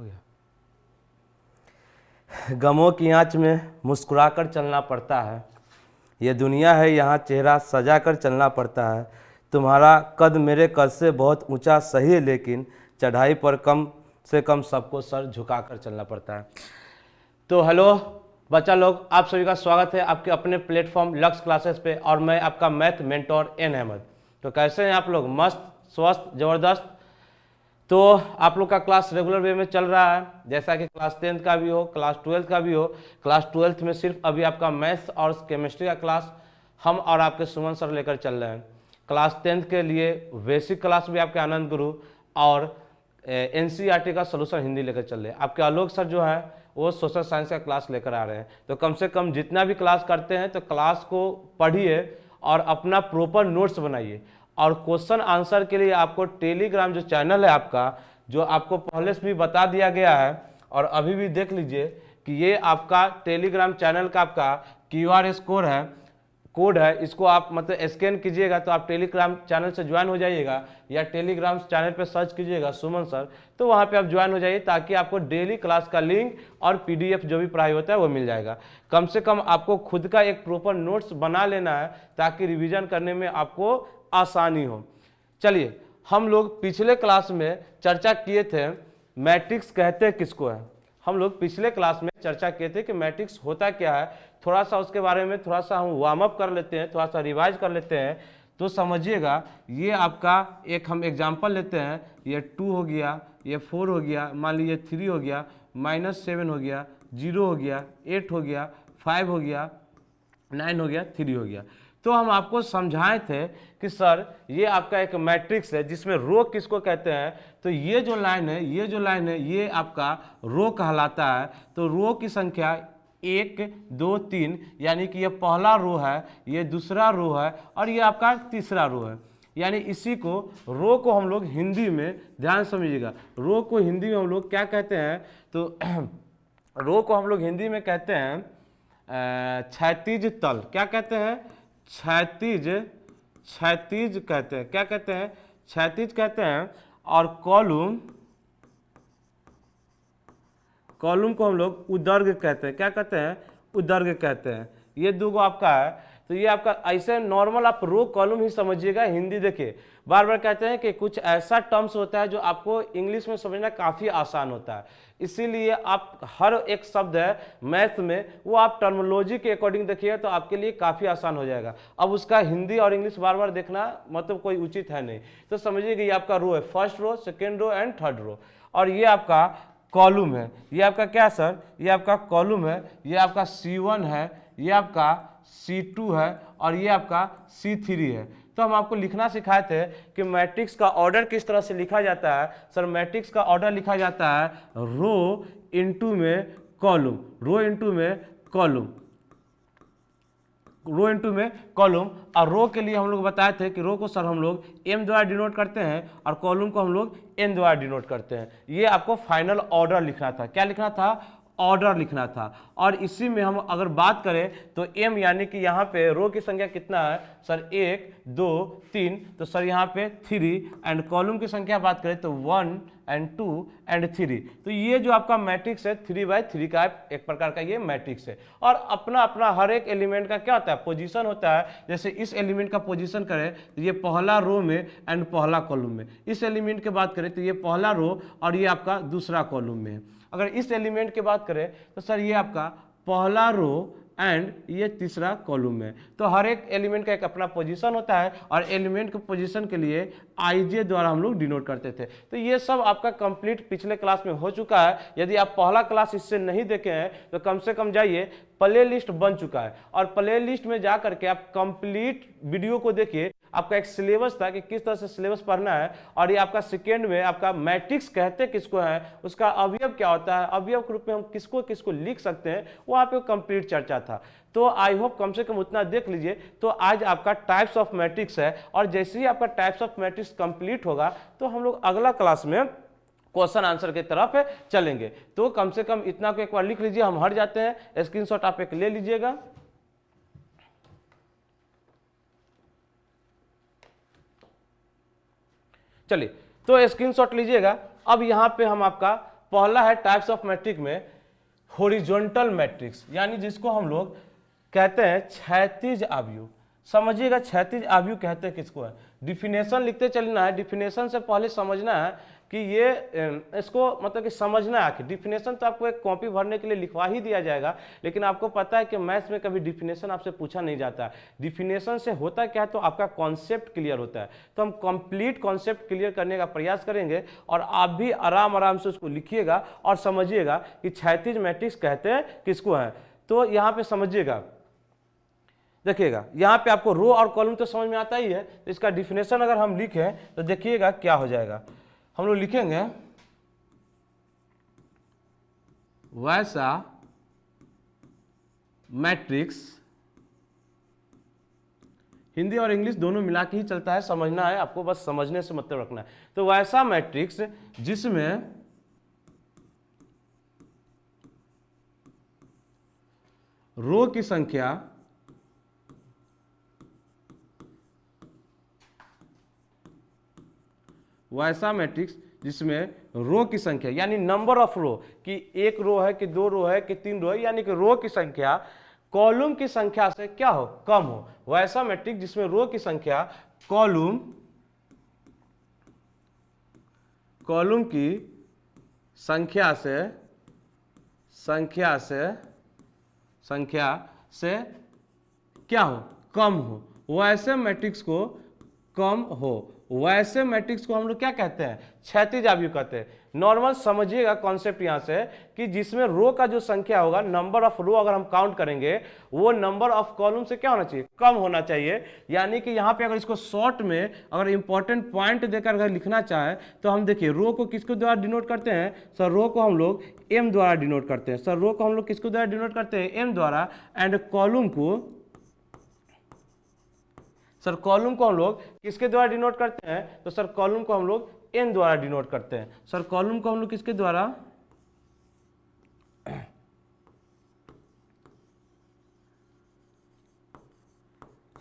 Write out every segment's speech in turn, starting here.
हो गया। गमों की आंच में मुस्कुराकर चलना पड़ता है, ये दुनिया है यहाँ चेहरा सजा कर चलना पड़ता है। तुम्हारा कद मेरे कद से बहुत ऊंचा सही है, लेकिन चढ़ाई पर कम से कम सबको सर झुकाकर चलना पड़ता है। तो हेलो बच्चा लोग, आप सभी का स्वागत है आपके अपने प्लेटफॉर्म लक्ष्य क्लासेस पे, और मैं आपका मैथ मेंटोर एन अहमद। तो कैसे हैं आप लोग? मस्त, स्वस्थ, ज़बरदस्त। तो आप लोग का क्लास रेगुलर वे में चल रहा है, जैसा कि क्लास 10th का भी हो, क्लास 12th का भी हो। क्लास 12th में सिर्फ अभी आपका मैथ्स और केमिस्ट्री का क्लास हम और आपके सुमन सर लेकर चल रहे हैं। क्लास 10th के लिए बेसिक क्लास भी आपके आनंद गुरु और एनसीईआरटी का सोल्यूशन हिंदी लेकर चल रहे हैं। आपके आलोक सर जो है वो सोशल साइंस का क्लास लेकर आ रहे हैं। तो कम से कम जितना भी क्लास करते हैं तो क्लास को पढ़िए और अपना प्रॉपर नोट्स बनाइए। और क्वेश्चन आंसर के लिए आपको टेलीग्राम जो चैनल है आपका, जो आपको पहले से भी बता दिया गया है और अभी भी देख लीजिए कि ये आपका टेलीग्राम चैनल का आपका QR कोड है, इसको आप मतलब स्कैन कीजिएगा तो आप टेलीग्राम चैनल से ज्वाइन हो जाइएगा, या टेलीग्राम चैनल पे सर्च कीजिएगा सुमन सर, तो वहाँ पे आप ज्वाइन हो जाइए, ताकि आपको डेली क्लास का लिंक और PDF जो भी पढ़ाई होता है वो मिल जाएगा। कम से कम आपको खुद का एक प्रॉपर नोट्स बना लेना है, ताकि रिविजन करने में आपको आसानी हो। चलिए, हम लोग पिछले क्लास में चर्चा किए थे मैट्रिक्स कहते किसको है। हम लोग पिछले क्लास में चर्चा किए थे कि मैट्रिक्स होता क्या है। थोड़ा सा उसके बारे में थोड़ा सा हम वार्म अप कर लेते हैं, थोड़ा सा रिवाइज कर लेते हैं, तो समझिएगा। ये आपका एक हम एग्जांपल लेते हैं, ये 2 हो गया, ये 4 हो गया, मान लीजिए 3 हो गया, -7 हो गया, 0 हो गया, 8 हो गया, 5 हो गया, 9 हो गया, 3 हो गया। तो हम आपको समझाए थे कि सर ये आपका एक मैट्रिक्स है जिसमें रो किसको कहते हैं। तो ये जो लाइन है ये आपका रो कहलाता है। तो रो की संख्या 1 2 3, यानी कि ये पहला रो है, ये दूसरा रो है और ये आपका तीसरा रो है। यानी इसी को रो को हम लोग हिंदी में, ध्यान समझिएगा, रो को हिंदी में हम लोग क्या कहते हैं, तो रो को हम लोग हिंदी में कहते हैं क्षैतिज तल। क्या कहते हैं? क्षैतिज कहते हैं। क्या कहते हैं? क्षैतिज कहते हैं। और कॉलम को हम लोग उदर्ग कहते हैं। क्या कहते हैं? उदर्ग कहते हैं। ये दो आपका है। तो ये आपका ऐसे नॉर्मल आप रो कॉलम ही समझिएगा। हिंदी देखिए, बार बार कहते हैं कि कुछ ऐसा टर्म्स होता है जो आपको इंग्लिश में समझना काफ़ी आसान होता है, इसीलिए आप हर एक शब्द है मैथ में वो आप टर्मोलॉजी के अकॉर्डिंग देखिए तो आपके लिए काफ़ी आसान हो जाएगा। अब उसका हिंदी और इंग्लिश बार बार देखना मतलब कोई उचित है नहीं। तो समझिए ये आपका रो है, first row, second row and third row. और ये आपका कॉलम है। ये आपका क्या सर? ये आपका कॉलम है। ये आपका C1 है, ये आपका C2 है और ये आपका C3 है। तो हम आपको लिखना सिखाए थे कि मैट्रिक्स का ऑर्डर किस तरह से लिखा जाता है। सर मैट्रिक्स का ऑर्डर लिखा जाता है रो इंटू में कॉलम, रो इंटू में कॉलम, रो इंटू में कॉलम। और रो के लिए हम लोग बताए थे कि रो को सर हम लोग M द्वारा डिनोट करते हैं और कॉलम को हम लोग N द्वारा डिनोट करते हैं। ये आपको फाइनल ऑर्डर लिखना था। क्या लिखना था? ऑर्डर लिखना था। और इसी में हम अगर बात करें तो M यानी कि यहाँ पे रो की संख्या कितना है सर? 1 2 3, तो सर यहाँ पे 3। एंड कॉलम की संख्या बात करें तो 1 एंड 2 एंड 3। तो ये जो आपका मैट्रिक्स है 3/3 का एक प्रकार का ये मैट्रिक्स है। और अपना अपना हर एक एलिमेंट का क्या होता है? पोजीशन होता है। जैसे इस एलिमेंट का पोजीशन करें तो ये पहला रो में एंड पहला कॉलम में। इस एलिमेंट की बात करें तो ये पहला रो और ये आपका दूसरा कॉलम में। अगर इस एलिमेंट की बात करें तो सर ये आपका पहला रो एंड ये तीसरा कॉलम में। तो हर एक एलिमेंट का एक अपना पोजीशन होता है और एलिमेंट के पोजीशन के लिए IJ द्वारा हम लोग डिनोट करते थे। तो ये सब आपका कंप्लीट पिछले क्लास में हो चुका है। यदि आप पहला क्लास इससे नहीं देखे हैं तो कम से कम जाइए, प्ले लिस्ट बन चुका है और प्ले लिस्ट में जा करके आप कंप्लीट वीडियो को देखिए। आपका एक सिलेबस था कि किस तरह से सिलेबस पढ़ना है। और ये आपका सेकेंड में आपका मैट्रिक्स कहते किसको है, उसका अवयव क्या होता है, अवयव के रूप में हम किसको किसको लिख सकते हैं, वो आप कंप्लीट चर्चा था। तो आई होप कम से कम उतना देख लीजिए। तो आज आपका टाइप्स ऑफ मैट्रिक्स है और जैसे ही आपका टाइप्स ऑफ मैट्रिक्स कंप्लीट होगा तो हम लोग अगला क्लास में क्वेश्चन आंसर की तरफ चलेंगे। तो कम से कम इतना को एक बार लिख लीजिए। हम हट जाते हैं, स्क्रीनशॉट आप एक ले लीजिएगा। चलिए, तो स्क्रीनशॉट लीजिएगा। अब यहाँ पे हम आपका पहला है टाइप्स ऑफ मैट्रिक में हॉरिजॉन्टल मैट्रिक्स, यानी जिसको हम लोग कहते हैं क्षैतिज आव्यूह। समझिएगा क्षैतिज आव्यूह कहते हैं किसको है। डिफिनेशन लिखते चलना है, डिफिनेशन से पहले समझना है कि ये इसको मतलब कि समझना है कि डिफिनेशन तो आपको एक कॉपी भरने के लिए लिखवा ही दिया जाएगा, लेकिन आपको पता है कि मैथ्स में कभी डिफिनेशन आपसे पूछा नहीं जाता है। डिफिनेशन से होता क्या है, तो आपका कॉन्सेप्ट क्लियर होता है। तो हम कंप्लीट कॉन्सेप्ट क्लियर करने का प्रयास करेंगे और आप भी आराम आराम से उसको लिखिएगा और समझिएगा कि क्षैतिज मैट्रिक्स कहते हैं किसको है। तो यहाँ पे समझिएगा, देखिएगा यहाँ पे आपको रो और कॉलम तो समझ में आता ही है, तो इसका डिफिनेशन अगर हम लिखें तो देखिएगा क्या हो जाएगा। हम लोग लिखेंगे वैसा मैट्रिक्स, हिंदी और इंग्लिश दोनों मिला के ही चलता है, समझना है आपको, बस समझने से मतलब रखना है। तो वैसा मैट्रिक्स जिसमें रो की संख्या वैसा मैट्रिक्स जिसमें रो की संख्या यानी नंबर ऑफ रो, कि एक रो है कि दो रो है कि तीन रो है, यानी कि रो की संख्या कॉलम की संख्या से क्या हो, कम हो। वैसा मैट्रिक्स जिसमें रो की संख्या कॉलम की संख्या से क्या हो, कम हो, वैसे मैट्रिक्स को कम हो, वैसे मैट्रिक्स को हम लोग क्या कहते हैं, क्षैतिज आव्यूह कहते हैं। नॉर्मल समझिएगा कॉन्सेप्ट यहां से कि जिसमें रो का जो संख्या होगा, नंबर ऑफ रो अगर हम काउंट करेंगे, वो नंबर ऑफ कॉलम से क्या होना चाहिए, कम होना चाहिए। यानी कि यहां पे अगर इसको शॉर्ट में अगर इंपॉर्टेंट पॉइंट देकर अगर लिखना चाहे तो हम देखिए रो को किसके द्वारा डिनोट करते हैं सर, रो को हम लोग एम द्वारा डिनोट करते हैं सर, रो को हम लोग किसके द्वारा डिनोट करते हैं, एम द्वारा, एंड कॉलम को सर, कॉलम को हम लोग किसके द्वारा डिनोट करते हैं, तो सर कॉलम को हम लोग एन द्वारा डिनोट करते हैं। सर कॉलम को हम लोग किसके द्वारा,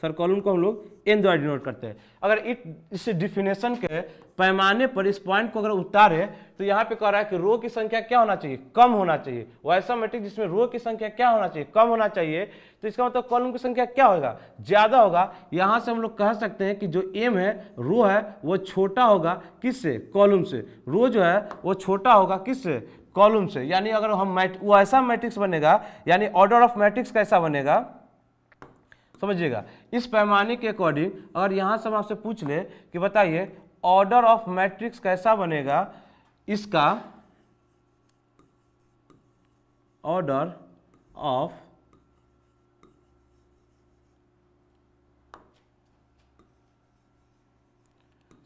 सर कॉलम को हम लोग एन द्वारा डिनोट करते हैं। अगर इस डिफिनेशन के पैमाने पर इस पॉइंट को अगर उतारे तो यहाँ पे कह रहा है कि रो की संख्या क्या होना चाहिए, कम होना चाहिए। वैसा मैट्रिक्स जिसमें रो की संख्या क्या होना चाहिए, कम होना चाहिए, तो इसका मतलब कॉलम की संख्या क्या होगा, ज्यादा होगा। यहाँ से हम लोग कह सकते हैं कि जो एम है, रो है, वो छोटा होगा किससे, कॉलम से। रो जो है वो छोटा होगा किससे, कॉलम से। यानी अगर हम वो ऐसा मैट्रिक्स बनेगा, यानी ऑर्डर ऑफ मैट्रिक्स कैसा बनेगा, समझिएगा। इस पैमाने के अकॉर्डिंग अगर यहां से हम आपसे पूछ ले कि बताइए ऑर्डर ऑफ मैट्रिक्स कैसा बनेगा, इसका order of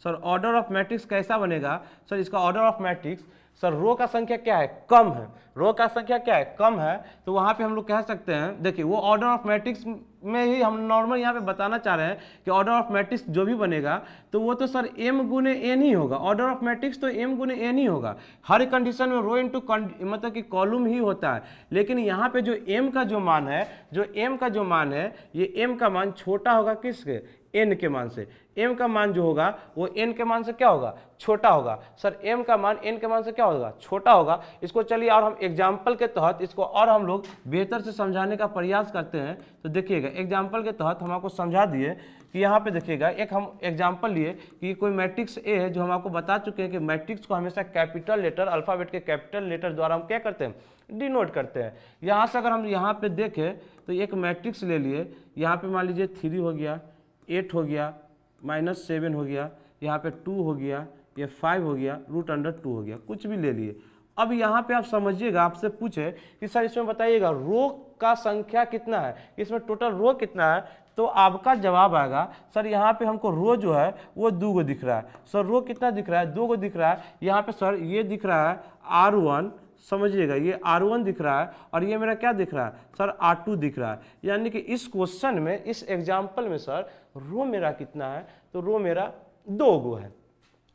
sir, order of matrix कैसा बनेगा सर, इसका ऑर्डर ऑफ मैट्रिक्स सर, रो का संख्या क्या है, कम है, रो का संख्या क्या है, कम है, तो वहां पे हम लोग कह सकते हैं, देखिए वो ऑर्डर ऑफ मैट्रिक्स में ही हम नॉर्मल यहाँ पे बताना चाह रहे हैं कि ऑर्डर ऑफ मैट्रिक्स जो भी बनेगा तो वो तो सर m गुने n ही होगा। ऑर्डर ऑफ मैट्रिक्स तो m गुने n ही होगा हर कंडीशन में, रो इनटू मतलब कि कॉलम ही होता है। लेकिन यहाँ पे जो m का जो मान है, ये m का मान छोटा होगा किसके, n के मान से। m का मान जो होगा वो n के मान से क्या होगा, छोटा होगा। सर m का मान n के मान से क्या होगा, छोटा होगा। इसको चलिए और हम एग्जाम्पल के तहत इसको और हम लोग बेहतर से समझाने का प्रयास करते हैं। तो देखिएगा एग्जाम्पल के तहत हम आपको समझा दिए कि यहाँ पे देखिएगा एक हम एग्जाम्पल लिए कि कोई मैट्रिक्स ए है, जो हम आपको बता चुके हैं कि मैट्रिक्स को हमेशा कैपिटल लेटर, अल्फाबेट के कैपिटल लेटर द्वारा हम क्या करते हैं, डिनोट करते हैं। यहाँ से अगर हम यहाँ पे देखें तो एक मैट्रिक्स ले लिए, यहाँ पे मान लीजिए 3 हो गया, 8 हो गया, -7 हो गया, यहाँ पे 2 हो गया, ये 5 हो गया, √2 हो गया, कुछ भी ले लिए। अब यहाँ पे आप समझिएगा, आपसे पूछे कि सर इसमें बताइएगा रो का संख्या कितना है, इसमें टोटल रो कितना है, तो आपका जवाब आएगा सर यहाँ पे हमको रो जो है वो 2 गो दिख रहा है। सर रो कितना दिख रहा है, 2 गो दिख रहा है। यहाँ पे सर ये दिख रहा है R1, समझिएगा ये R1 दिख रहा है, और ये मेरा क्या दिख रहा है सर, R2 दिख रहा है। यानी कि इस क्वेश्चन में, इस एग्जाम्पल में सर रो मेरा कितना है, तो रो मेरा 2 गो है।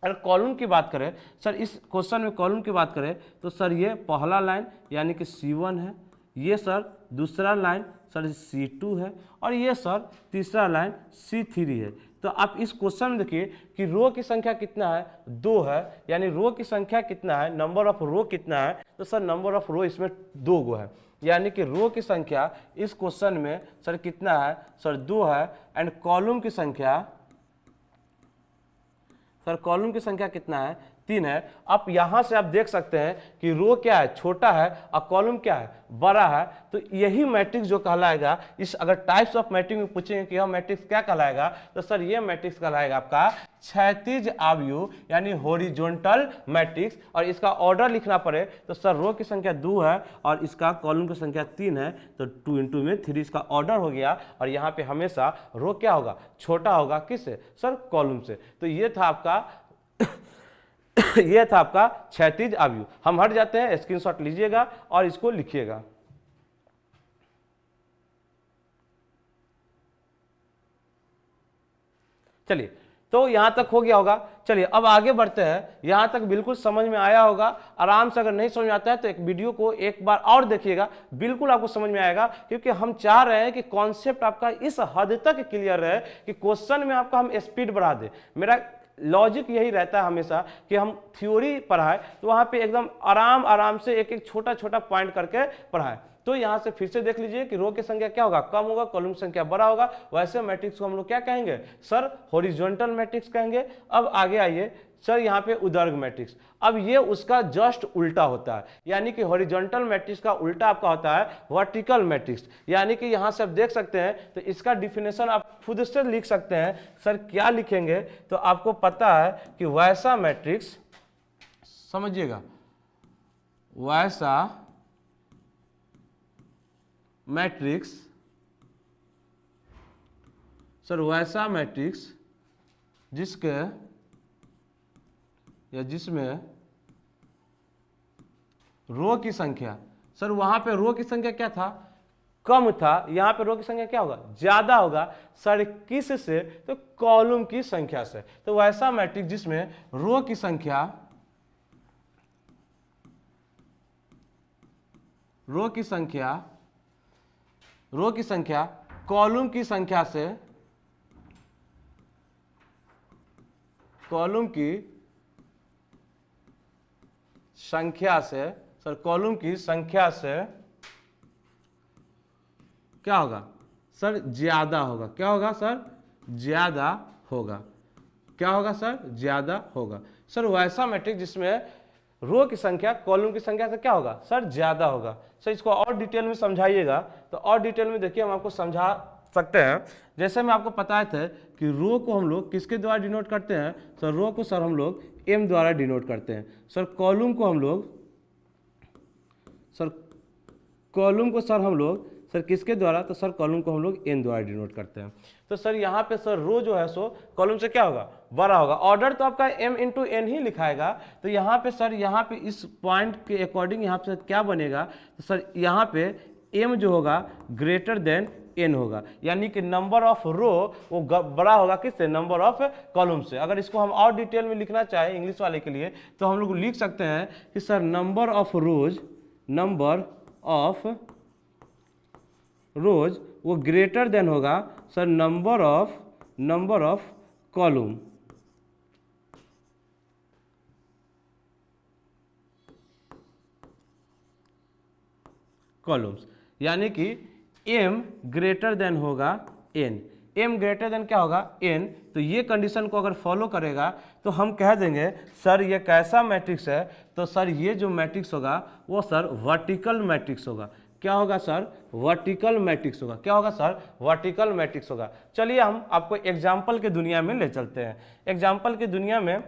अगर कॉलम की बात करें सर, इस क्वेश्चन में कॉलम की बात करें तो सर ये पहला लाइन यानी कि C1 है, ये सर दूसरा लाइन सर C2 है, और ये सर तीसरा लाइन C3 है। तो आप इस क्वेश्चन में देखिए कि रो की संख्या कितना है, 2 है, यानी रो की संख्या कितना है, नंबर ऑफ रो कितना है, तो सर नंबर ऑफ रो इसमें 2 गो है, यानी कि रो की संख्या इस क्वेश्चन में सर कितना है, सर 2 है। एंड कॉलम की संख्या, सर कॉलम की संख्या कितना है, 3 है। अब यहां से आप देख सकते हैं कि रो क्या है, छोटा है, और कॉलम क्या है, बड़ा है। तो यही मैट्रिक्स जो कहलाएगा, इस अगर टाइप्स ऑफ मैट्रिक्स में पूछेंगे कि यह मैट्रिक्स क्या कहलाएगा, तो सर ये मैट्रिक्स कहलाएगा आपका क्षैतिज आव्यूह, यानी हॉरिजॉन्टल मैट्रिक्स। और इसका ऑर्डर लिखना पड़े तो सर रो की संख्या 2 है और इसका कॉलम की संख्या 3 है, तो 2 × में 3 इसका ऑर्डर हो गया। और यहाँ पे हमेशा रो क्या होगा, छोटा होगा, किससे, सर कॉलम से। तो ये था आपका ये था आपका क्षैतिज आव्यूह। हम हट जाते हैं, स्क्रीनशॉट लीजिएगा और इसको लिखिएगा। चलिए, तो यहां तक हो गया होगा। चलिए अब आगे बढ़ते हैं। यहां तक बिल्कुल समझ में आया होगा आराम से। अगर नहीं समझ में आता है तो एक वीडियो को एक बार और देखिएगा, बिल्कुल आपको समझ में आएगा। क्योंकि हम चाह रहे हैं कि कॉन्सेप्ट आपका इस हद तक क्लियर रहे कि क्वेश्चन में आपका हम स्पीड बढ़ा दें। मेरा लॉजिक यही रहता है हमेशा कि हम थ्योरी पढ़ाएं तो वहां पे एकदम आराम आराम से एक एक छोटा छोटा पॉइंट करके पढ़ाएं। तो यहां से फिर से देख लीजिए कि रो की संख्या क्या होगा, कम होगा, कॉलम की संख्या बड़ा होगा। वैसे मैट्रिक्स को हम लोग क्या कहेंगे, सर हॉरिजॉन्टल मैट्रिक्स कहेंगे। अब आगे आइए सर, यहाँ पे उदर्ग मैट्रिक्स। अब ये उसका जस्ट उल्टा होता है, यानी कि हॉरिजॉन्टल मैट्रिक्स का उल्टा आपका होता है वर्टिकल मैट्रिक्स। यानी कि यहां से आप देख सकते हैं, तो इसका डिफिनेशन आप खुद से लिख सकते हैं। सर क्या लिखेंगे, तो आपको पता है कि वैसा मैट्रिक्स, समझिएगा, वैसा मैट्रिक्स, सर वैसा मैट्रिक्स जिसके या जिसमें रो की संख्या, सर वहां पे रो की संख्या क्या था, कम था, यहां पे रो की संख्या क्या होगा, ज्यादा होगा। सर किस से, तो कॉलम की संख्या से। तो वैसा मैट्रिक्स जिसमें रो की संख्या, रो की संख्या कॉलम की संख्या से, कॉलम की संख्या से, सर कॉलम की संख्या से क्या होगा, सर ज्यादा होगा। क्या होगा सर, ज्यादा होगा। क्या होगा सर, ज्यादा होगा। सर वैसा मैट्रिक्स जिसमें रो की संख्या कॉलम की संख्या से क्या होगा, सर ज्यादा होगा। सर इसको और डिटेल में समझाइएगा, तो और डिटेल में देखिए हम आपको समझा सकते हैं। जैसे मैं आपको बताए थे कि रो को हम लोग किसके द्वारा डिनोट करते हैं, सर रो को सर हम लोग m द्वारा डिनोट करते हैं। सर कॉलम को हम लोग, सर कॉलम को सर हम लोग, सर किसके द्वारा, तो सर कॉलम को हम लोग n द्वारा डिनोट करते हैं। तो सर यहाँ पे सर रो जो है सो कॉलम से क्या होगा, बड़ा होगा। ऑर्डर तो आपका m × n ही लिखाएगा। तो यहाँ पे सर, यहाँ पे इस पॉइंट के अकॉर्डिंग यहाँ पे क्या बनेगा, तो सर यहाँ पे m जो होगा ग्रेटर देन n होगा, यानी कि नंबर ऑफ रो वो बड़ा होगा किससे, नंबर ऑफ कॉलम से। अगर इसको हम और डिटेल में लिखना चाहें इंग्लिश वाले के लिए, तो हम लोग लिख सकते हैं कि sir number of rose, number of रोज वो ग्रेटर देन होगा sir number of column. Columns, यानी कि m ग्रेटर देन होगा n। m ग्रेटर देन क्या होगा, n। तो ये कंडीशन को अगर फॉलो करेगा तो हम कह देंगे सर ये कैसा मैट्रिक्स है, तो सर ये जो मैट्रिक्स होगा वो सर वर्टिकल मैट्रिक्स होगा। क्या होगा सर, वर्टिकल मैट्रिक्स होगा। क्या होगा सर, वर्टिकल मैट्रिक्स होगा। चलिए हम आपको एग्जाम्पल के दुनिया में ले चलते हैं। एग्जाम्पल की दुनिया में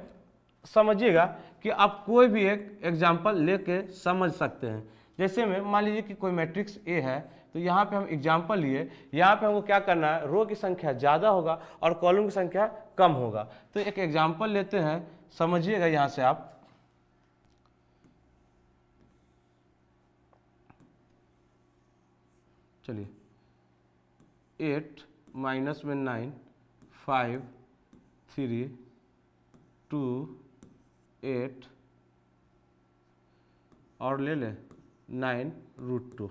समझिएगा कि आप कोई भी एक एग्जाम्पल लेके समझ सकते हैं। जैसे में मान लीजिए कि कोई मैट्रिक्स ए है, तो यहाँ पे हम एग्जाम्पल लिए, यहाँ पे हमको क्या करना है, रो की संख्या ज़्यादा होगा और कॉलम की संख्या कम होगा। तो एक एग्जाम्पल लेते हैं, समझिएगा यहाँ से आप। चलिए 8 माइनस में 9 5 3 2 8 और ले लें 9 √2।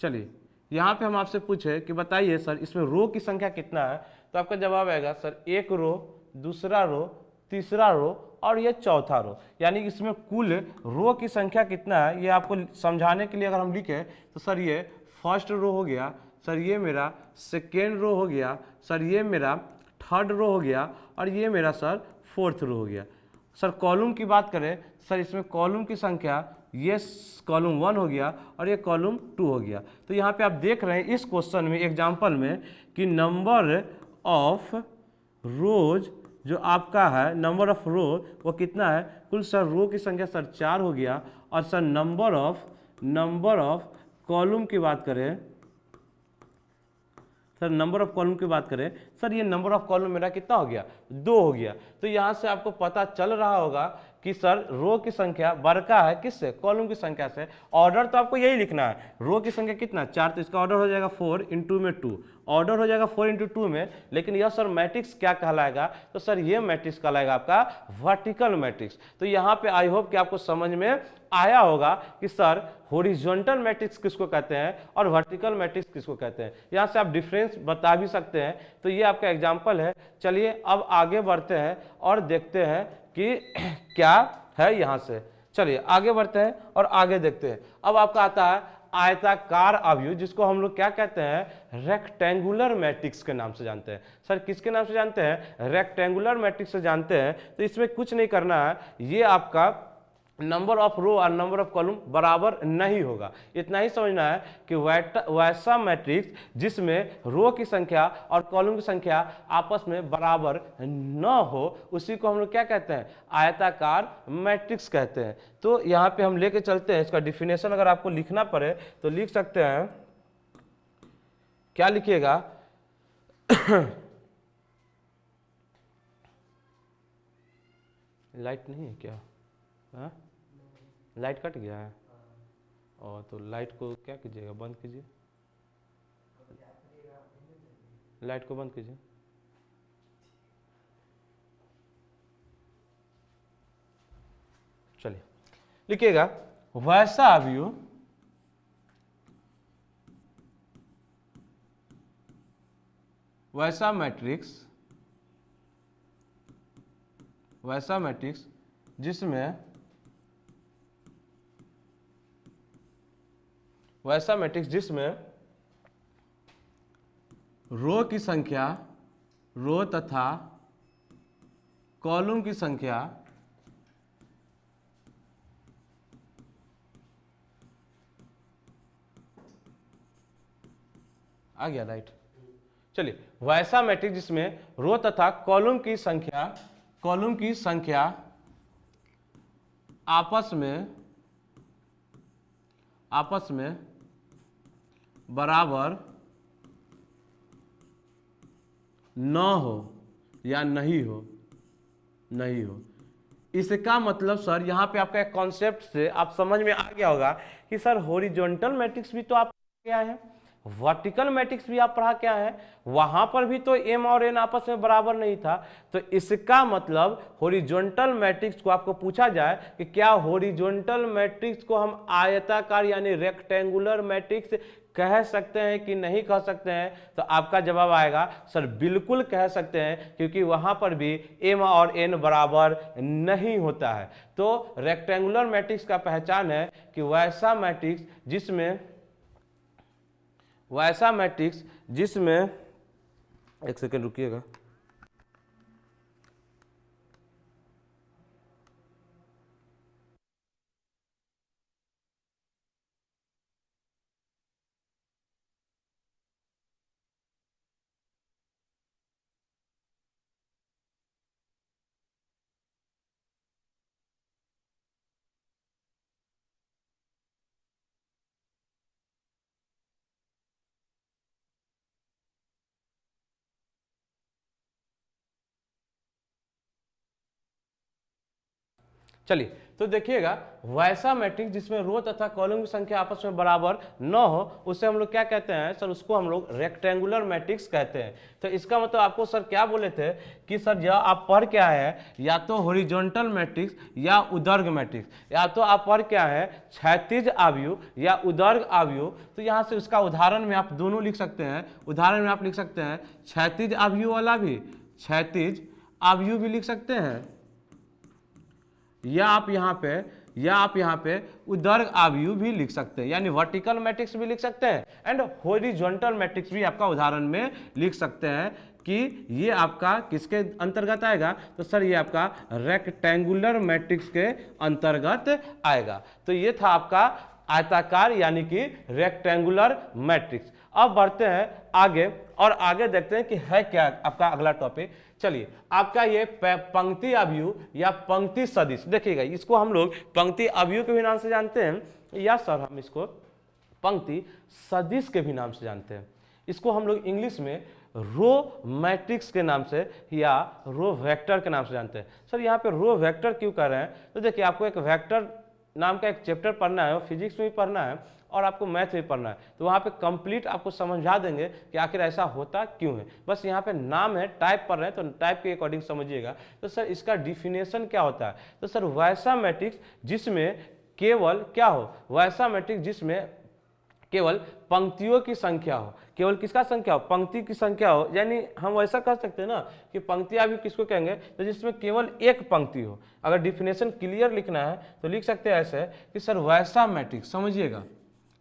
चलिए यहाँ पे हम आपसे पूछे कि बताइए सर इसमें रो की संख्या कितना है, तो आपका जवाब आएगा सर एक रो, दूसरा रो, तीसरा रो और ये चौथा रो, यानी कि इसमें कुल रो की संख्या कितना है ये आपको समझाने के लिए अगर हम लिखें तो सर ये फर्स्ट रो हो गया, सर ये मेरा सेकेंड रो हो गया, सर ये मेरा थर्ड रो हो गया और ये मेरा सर फोर्थ रो हो गया। सर कॉलम की बात करें सर इसमें कॉलम की संख्या ये कॉलम 1 हो गया और ये कॉलम 2 हो गया। तो यहाँ पे आप देख रहे हैं इस क्वेश्चन में एग्जाम्पल में कि नंबर ऑफ रोज जो आपका है नंबर ऑफ रो वो कितना है, कुल सर रो की संख्या सर 4 हो गया और सर नंबर ऑफ कॉलम की बात करें सर नंबर ऑफ कॉलम की बात करें सर ये नंबर ऑफ कॉलम मेरा कितना हो गया 2 हो गया। तो यहाँ से आपको पता चल रहा होगा कि सर रो की संख्या बड़का है किससे, कॉलम की संख्या से। ऑर्डर तो आपको यही लिखना है, रो की संख्या कितना 4 तो इसका ऑर्डर हो जाएगा 4 इंटू में 2, ऑर्डर हो जाएगा 4 इंटू 2 में। लेकिन यह सर मैट्रिक्स क्या कहलाएगा, तो सर ये मैट्रिक्स कहलाएगा आपका वर्टिकल मैट्रिक्स। तो यहाँ पे आई होप कि आपको समझ में आया होगा कि सर हॉरिजॉन्टल मैट्रिक्स किसको कहते हैं और वर्टिकल मैट्रिक्स किसको कहते हैं। यहाँ से आप डिफरेंस बता भी सकते हैं। तो ये आपका एग्जाम्पल है। चलिए अब आगे बढ़ते हैं और देखते हैं कि क्या है यहाँ से। चलिए आगे बढ़ते हैं और आगे देखते हैं। अब आपका आता है आयताकार अवयव, जिसको हम लोग क्या कहते हैं, रेक्टेंगुलर मैट्रिक्स के नाम से जानते हैं। सर किसके नाम से जानते हैं, रेक्टेंगुलर मैट्रिक्स से जानते हैं। तो इसमें कुछ नहीं करना है, ये आपका नंबर ऑफ रो और नंबर ऑफ कॉलम बराबर नहीं होगा। इतना ही समझना है कि वैसा मैट्रिक्स जिसमें रो की संख्या और कॉलम की संख्या आपस में बराबर न हो उसी को हम लोग क्या कहते हैं, आयताकार मैट्रिक्स कहते हैं। तो यहाँ पे हम लेके चलते हैं इसका डिफिनेशन। अगर आपको लिखना पड़े तो लिख सकते हैं, क्या लिखिएगा लाइट नहीं है क्या, हाँ लाइट कट गया है। और तो लाइट को क्या कीजिएगा, बंद कीजिए, लाइट को बंद कीजिए। चलिए लिखिएगा वैसा अवयव वैसा मैट्रिक्स जिसमें रो की संख्या, रो तथा कॉलम की संख्या आ गया लाइट। चलिए वैसा मैट्रिक्स जिसमें रो तथा कॉलम की संख्या आपस में बराबर न हो या नहीं हो। इसका मतलब सर यहाँ पे आपका एक कॉन्सेप्ट से आप समझ में आ गया होगा कि सर हॉरिजॉन्टल मैट्रिक्स भी तो आप क्या है, वर्टिकल मैट्रिक्स भी आप पढ़ा क्या है, वहां पर भी तो m और n आपस में बराबर नहीं था। तो इसका मतलब हॉरिजॉन्टल मैट्रिक्स को आपको पूछा जाए कि क्या हॉरिजॉन्टल मैट्रिक्स को हम आयताकार यानी रेक्टेंगुलर मैट्रिक्स कह सकते हैं कि नहीं कह सकते हैं, तो आपका जवाब आएगा सर बिल्कुल कह सकते हैं, क्योंकि वहां पर भी m और n बराबर नहीं होता है। तो रेक्टेंगुलर मैट्रिक्स का पहचान है कि वैसा मैट्रिक्स जिसमें एक सेकेंड रुकिएगा। चलिए तो देखिएगा, वैसा मैट्रिक्स जिसमें रो तथा कॉलम की संख्या आपस में बराबर न हो उसे हम लोग क्या कहते हैं सर, उसको हम लोग रेक्टेंगुलर मैट्रिक्स कहते हैं। तो इसका मतलब आपको सर क्या बोले थे कि सर यह आप पढ़ क्या है, या तो हॉरिजॉन्टल मैट्रिक्स या उदर्ग मैट्रिक्स, या तो आप पढ़ क्या है क्षैतिज आव्यूह या उदर्ग आव्यूह। तो यहाँ से उसका उदाहरण में आप दोनों लिख सकते हैं। उदाहरण में आप लिख सकते हैं क्षैतिज आव्यूह वाला भी, क्षैतिज आव्यूह भी लिख सकते हैं, या आप यहाँ पे उदर्ग आव्यूह भी लिख सकते हैं, यानी वर्टिकल मैट्रिक्स भी लिख सकते हैं एंड हॉरिजॉन्टल मैट्रिक्स भी आपका उदाहरण में लिख सकते हैं कि ये आपका किसके अंतर्गत आएगा। तो सर ये आपका रेक्टेंगुलर मैट्रिक्स के अंतर्गत आएगा। तो ये था आपका आयताकार यानी कि रेक्टेंगुलर मैट्रिक्स। अब बढ़ते हैं आगे और आगे देखते हैं कि है क्या आपका अगला टॉपिक। चलिए, आपका ये पंक्ति आव्यूह या पंक्ति सदिश, देखिएगा इसको हम लोग पंक्ति आव्यूह के भी नाम से जानते हैं, या सर हम इसको पंक्ति सदिश के भी नाम से जानते हैं। इसको हम लोग इंग्लिश में रो मैट्रिक्स के नाम से या रो वेक्टर के नाम से जानते हैं। सर यहाँ पे रो वेक्टर क्यों कर रहे हैं, तो देखिए आपको एक वेक्टर नाम का एक चैप्टर पढ़ना है, फिजिक्स में भी पढ़ना है और आपको मैथ में भी पढ़ना है। तो वहाँ पे कंप्लीट आपको समझा देंगे कि आखिर ऐसा होता क्यों है। बस यहाँ पे नाम है, टाइप पढ़ रहे हैं तो टाइप के अकॉर्डिंग समझिएगा। तो सर इसका डिफिनेशन क्या होता है, तो सर वैसा मैट्रिक्स जिसमें केवल क्या हो, वैसा मैट्रिक्स जिसमें केवल पंक्तियों की संख्या हो, केवल किसका संख्या हो, पंक्ति की संख्या हो। यानी हम वैसा कह सकते हैं ना कि पंक्ति अभी किसको कहेंगे, तो जिसमें केवल एक पंक्ति हो। अगर डिफिनेशन क्लियर लिखना है तो लिख सकते हैं ऐसे कि सर वैसा मैट्रिक्स, समझिएगा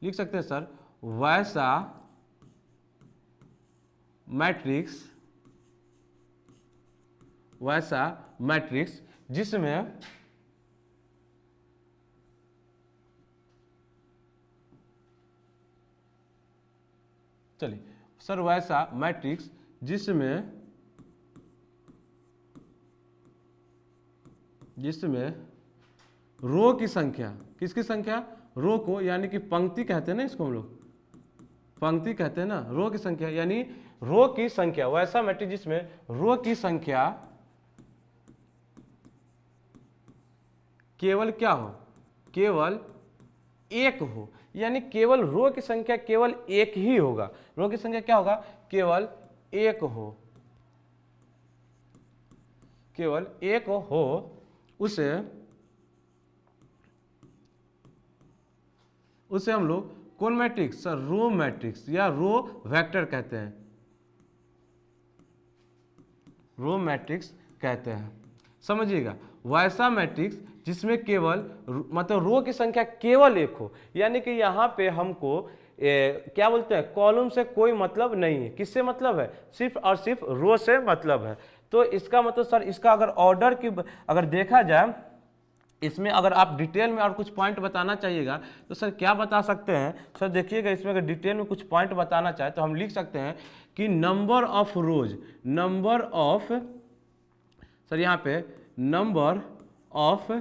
लिख सकते हैं सर वैसा मैट्रिक्स, वैसा मैट्रिक्स जिसमें चलिए सर वैसा मैट्रिक्स जिसमें रो की संख्या, किसकी संख्या, रो को, यानी कि पंक्ति कहते हैं ना, इसको हम लोग पंक्ति कहते हैं ना, रो की संख्या यानी रो की संख्या, वैसा मैट्रिक्स जिसमें रो की संख्या केवल क्या हो, केवल एक हो। यानी केवल रो की संख्या केवल एक ही होगा, रो की संख्या क्या होगा, केवल एक हो, केवल एक हो, उसे हम लोग कौन मैट्रिक्स, सर रो मैट्रिक्स या रो वेक्टर कहते हैं, रो मैट्रिक्स कहते हैं। समझिएगा, वैसा मैट्रिक्स जिसमें केवल मतलब रो की संख्या केवल एक हो, यानी कि यहाँ पे हमको क्या बोलते हैं, कॉलम से कोई मतलब नहीं है। किससे मतलब है, सिर्फ और सिर्फ रो से मतलब है। तो इसका मतलब सर इसका अगर ऑर्डर की अगर देखा जाए, इसमें अगर आप डिटेल में और कुछ पॉइंट बताना चाहिएगा तो सर क्या बता सकते हैं। सर देखिएगा, इसमें अगर डिटेल में कुछ पॉइंट बताना चाहे तो हम लिख सकते हैं कि number of rose, number of, sir यहाँ पे नंबर ऑफ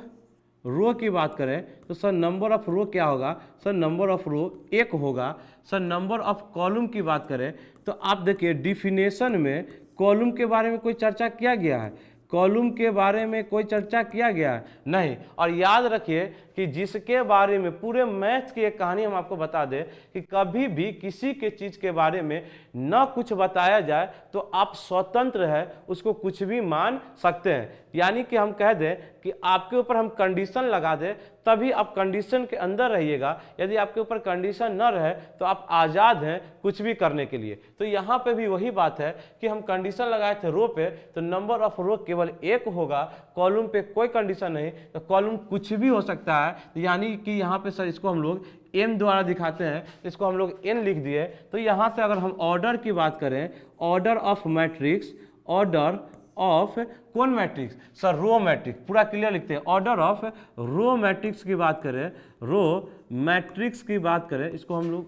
रो की बात करें तो सर नंबर ऑफ रो क्या होगा, सर नंबर ऑफ रो एक होगा। सर नंबर ऑफ कॉलम की बात करें तो आप देखिए डिफिनेशन में कॉलम के बारे में कोई चर्चा किया गया है, कॉलम के बारे में कोई चर्चा किया गया है नहीं। और याद रखिए कि जिसके बारे में पूरे मैथ की एक कहानी हम आपको बता दें कि कभी भी किसी के चीज़ के बारे में न कुछ बताया जाए तो आप स्वतंत्र है उसको कुछ भी मान सकते हैं। यानी कि हम कह दें कि आपके ऊपर हम कंडीशन लगा दें तभी आप कंडीशन के अंदर रहिएगा, यदि आपके ऊपर कंडीशन न रहे तो आप आज़ाद हैं कुछ भी करने के लिए। तो यहाँ पे भी वही बात है कि हम कंडीशन लगाए थे रो पे, तो नंबर ऑफ रो केवल एक होगा, कॉलम पे कोई कंडीशन नहीं, तो कॉलम कुछ भी हो सकता है। यानी कि यहाँ पे सर इसको हम लोग m द्वारा दिखाते हैं, इसको हम लोग n लिख दिए। तो यहाँ से अगर हम ऑर्डर की बात करें, order of matrix, order of कौन मैट्रिक्स, सर रो मैट्रिक्स, पूरा क्लियर लिखते हैं। ऑर्डर ऑफ रो मैट्रिक्स की बात करें, रो मैट्रिक्स की बात करें, इसको हम लोग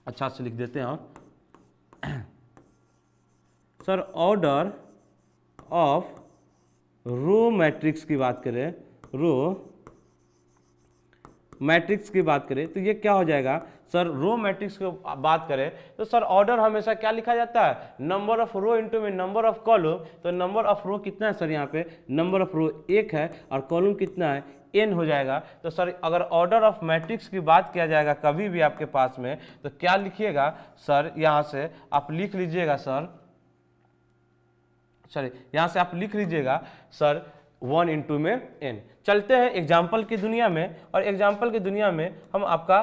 अच्छा से लिख देते हैं। और sir order of row matrix की बात करें, रो मैट्रिक्स की बात करें तो ये क्या हो जाएगा सर, रो मैट्रिक्स की बात करें तो सर ऑर्डर हमेशा क्या लिखा जाता है, नंबर ऑफ रो इंटू में नंबर ऑफ कॉलम। तो नंबर ऑफ रो कितना है सर, यहाँ पे नंबर ऑफ रो 1 है और कॉलम कितना है, n हो जाएगा। तो सर अगर ऑर्डर ऑफ मैट्रिक्स की बात किया जाएगा कभी भी आपके पास में, तो क्या लिखिएगा सर, यहाँ से आप लिख लीजिएगा सर, सॉरी यहाँ से आप लिख लीजिएगा सर 1 इंटू में n। चलते हैं एग्जाम्पल की दुनिया में, और एग्जाम्पल की दुनिया में हम आपका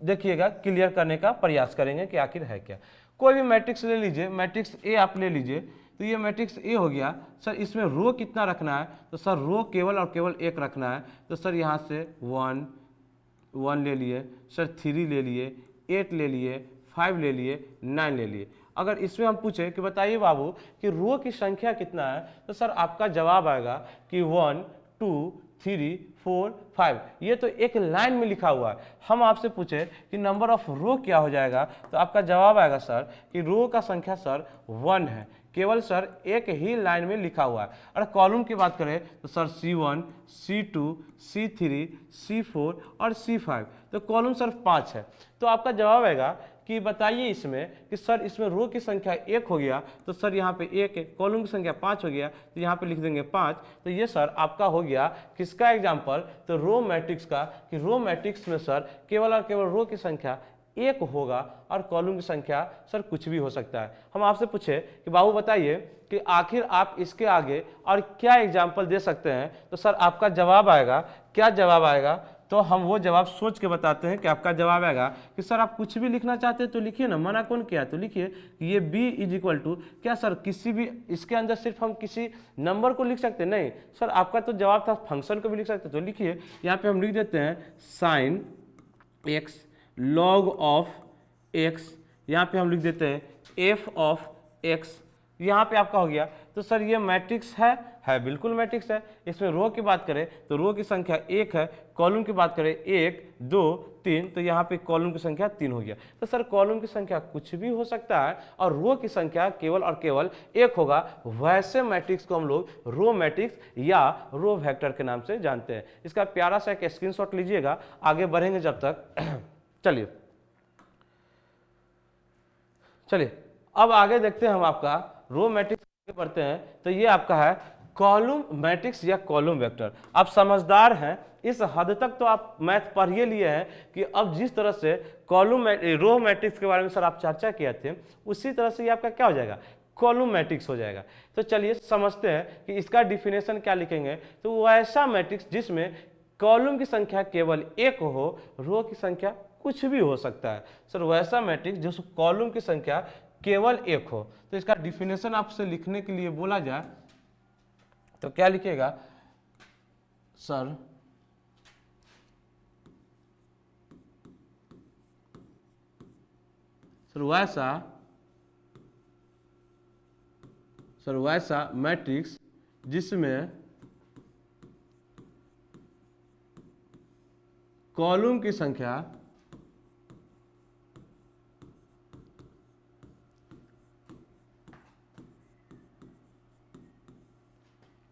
देखिएगा क्लियर करने का प्रयास करेंगे कि आखिर है क्या। कोई भी मैट्रिक्स ले लीजिए, मैट्रिक्स ए आप ले लीजिए, तो ये मैट्रिक्स ए हो गया सर, इसमें रो कितना रखना है, तो सर रो केवल और केवल 1 रखना है। तो सर यहाँ से 1 ले लिए सर, 3 ले लिए, 8 ले लिए, 5 ले लिए, 9 ले लिए। अगर इसमें हम पूछे कि बताइए बाबू कि रो की संख्या कितना है, तो सर आपका जवाब आएगा कि 1 2 3 4 5। ये तो एक लाइन में लिखा हुआ है। हम आपसे पूछे कि नंबर ऑफ रो क्या हो जाएगा, तो आपका जवाब आएगा सर कि रो का संख्या सर 1 है, केवल सर एक ही लाइन में लिखा हुआ है। और कॉलम की बात करें तो sir C1 C2 C3 C4 और C5, तो कॉलम सर 5 है। तो आपका जवाब आएगा कि बताइए इसमें कि सर इसमें रो की संख्या 1 हो गया, तो सर यहाँ पे 1 है, कॉलम की संख्या 5 हो गया, तो यहाँ पे लिख देंगे 5। तो ये सर आपका हो गया किसका एग्जाम्पल, तो रो मैट्रिक्स का, कि रो मैट्रिक्स में सर केवल और केवल रो की संख्या 1 होगा और कॉलम की संख्या सर कुछ भी हो सकता है। हम आपसे पूछे कि बाबू बताइए कि आखिर आप इसके आगे और क्या एग्जाम्पल दे सकते हैं, तो सर आपका जवाब आएगा, क्या जवाब आएगा, तो हम वो जवाब सोच के बताते हैं कि आपका जवाब आएगा कि सर आप कुछ भी लिखना चाहते हैं तो लिखिए ना, मना कौन किया, तो लिखिए कि ये b इज इक्वल टू क्या सर, किसी भी इसके अंदर सिर्फ हम किसी नंबर को लिख सकते हैं, नहीं सर आपका तो जवाब था फंक्शन को भी लिख सकते हैं। तो लिखिए यहाँ पे हम लिख देते हैं sine x log of x, यहाँ पे हम लिख देते हैं f ऑफ x, यहाँ पे आपका हो गया। तो सर ये मैट्रिक्स है बिल्कुल मैट्रिक्स है। इसमें रो की बात करें तो रो की संख्या 1 है, कॉलम की बात करें 1 2 3, तो यहाँ पे कॉलम की संख्या 3 हो गया। तो सर कॉलम की संख्या कुछ भी हो सकता है और रो की संख्या केवल और केवल 1 होगा। वैसे मैट्रिक्स को हम लोग रो मैट्रिक्स या रो वेक्टर के नाम से जानते हैं। इसका प्यारा सा एक स्क्रीनशॉट लीजिएगा, आगे बढ़ेंगे जब तक। चलिए अब आगे देखते हैं हम आपका रो मैट्रिक्स पढ़ते हैं। तो ये आपका है कॉलम मैट्रिक्स या कॉलम वेक्टर। आप समझदार हैं, इस हद तक तो आप मैथ पढ़ ही लिए हैं कि अब जिस तरह से कॉलम रो मैट्रिक्स के बारे में सर आप चर्चा किए थे, उसी तरह से ये आपका क्या हो जाएगा, कॉलम मैट्रिक्स हो जाएगा। तो चलिए समझते हैं कि इसका डिफिनेशन क्या लिखेंगे। तो वो ऐसा मैट्रिक्स जिसमें कॉलम की संख्या केवल 1 हो, रो की संख्या कुछ भी हो सकता है। सर वैसा मैट्रिक्स जिस कॉलम की संख्या केवल 1 हो। तो इसका डिफिनेशन आपसे लिखने के लिए बोला जाए तो क्या लिखिएगा सर, वैसा मैट्रिक्स जिसमें कॉलम की संख्या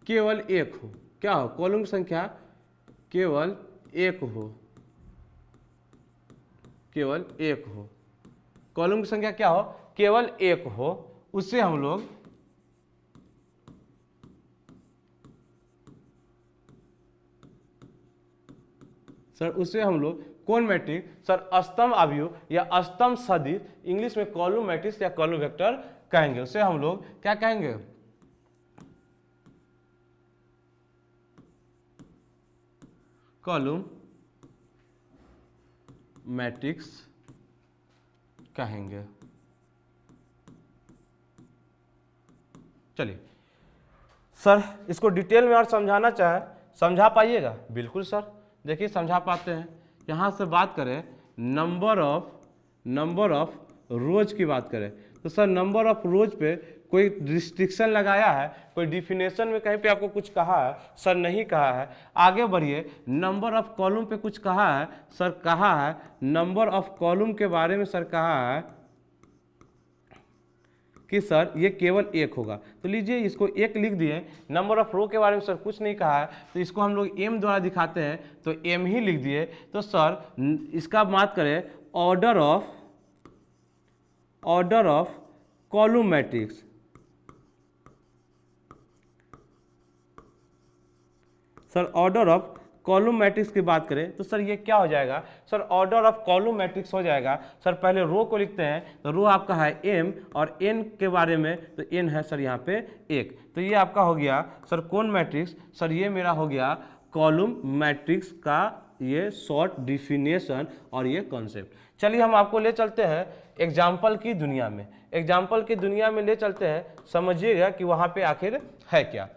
केवल 1 हो। क्या हो, कॉलम की संख्या केवल 1 हो, केवल 1 हो, कॉलम की संख्या क्या हो, केवल 1 हो, उससे हम लोग कौन मैट्रिक्स सर, स्तंभ अवयव या स्तंभ सदिश, इंग्लिश में कॉलम मैट्रिक्स या कॉलम वेक्टर कहेंगे। उसे हम लोग क्या कहेंगे, कॉलम मैट्रिक्स कहेंगे। चलिए सर इसको डिटेल में और समझाना चाहे समझा पाइएगा, बिल्कुल सर देखिए समझा पाते हैं। यहाँ से बात करें नंबर ऑफ रोज की बात करें तो सर नंबर ऑफ रोज पे कोई रिस्ट्रिक्शन लगाया है, कोई डिफिनेशन में कहीं पे आपको कुछ कहा है, सर नहीं कहा है। आगे बढ़िए, नंबर ऑफ कॉलम पे कुछ कहा है, सर कहा है नंबर ऑफ कॉलम के बारे में सर कहा है कि सर ये केवल एक होगा। तो लीजिए इसको एक लिख दिए। नंबर ऑफ रो के बारे में सर कुछ नहीं कहा है, तो इसको हम लोग m द्वारा दिखाते हैं, तो m ही लिख दिए। तो सर इसका बात करें order of column matrix, sir order of column matrix की बात करें तो सर ये क्या हो जाएगा, sir order of column matrix हो जाएगा। सर पहले रो को लिखते हैं, तो रो आपका है m और n के बारे में, तो n है सर यहाँ पे 1, तो ये आपका हो गया सर कौन मैट्रिक्स, सर ये मेरा हो गया कॉलम मैट्रिक्स का ये शॉर्ट डिफिनेशन और ये कॉन्सेप्ट। चलिए हम आपको ले चलते हैं एग्जाम्पल की दुनिया में, एग्जाम्पल की दुनिया में ले चलते हैं, समझिएगा कि वहाँ पे आखिर है क्या।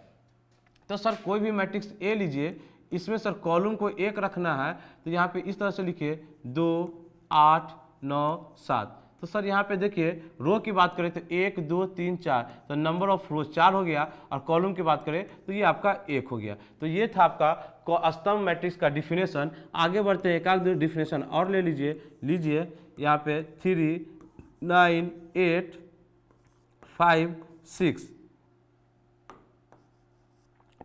तो सर कोई भी मैट्रिक्स ए लीजिए, इसमें सर कॉलम को 1 रखना है, तो यहाँ पे इस तरह से लिखिए 2 8 9 7। तो सर यहाँ पे देखिए रो की बात करें तो 1 2 3 4, तो नंबर ऑफ रो 4 हो गया, और कॉलम की बात करें तो ये आपका 1 हो गया। तो ये था आपका स्तंभ मैट्रिक्स का डिफिनेशन। आगे बढ़ते हैं, एक आध डिफिनेशन और ले लीजिए यहाँ पे 3 9 8 5 6।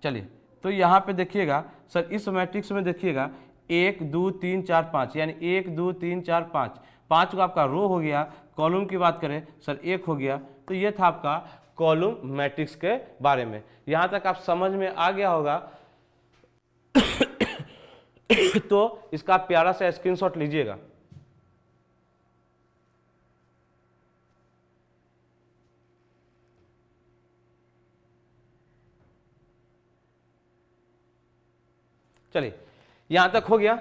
चलिए तो यहाँ पे देखिएगा सर इस मैट्रिक्स में देखिएगा 1 2 3 4 5, यानी 1 2 3 4 5, 5 का आपका रो हो गया। कॉलम की बात करें सर 1 हो गया। तो ये था आपका कॉलम मैट्रिक्स के बारे में। यहाँ तक आप समझ में आ गया होगा। तो इसका प्यारा सा स्क्रीनशॉट लीजिएगा। चलिए यहां तक हो गया।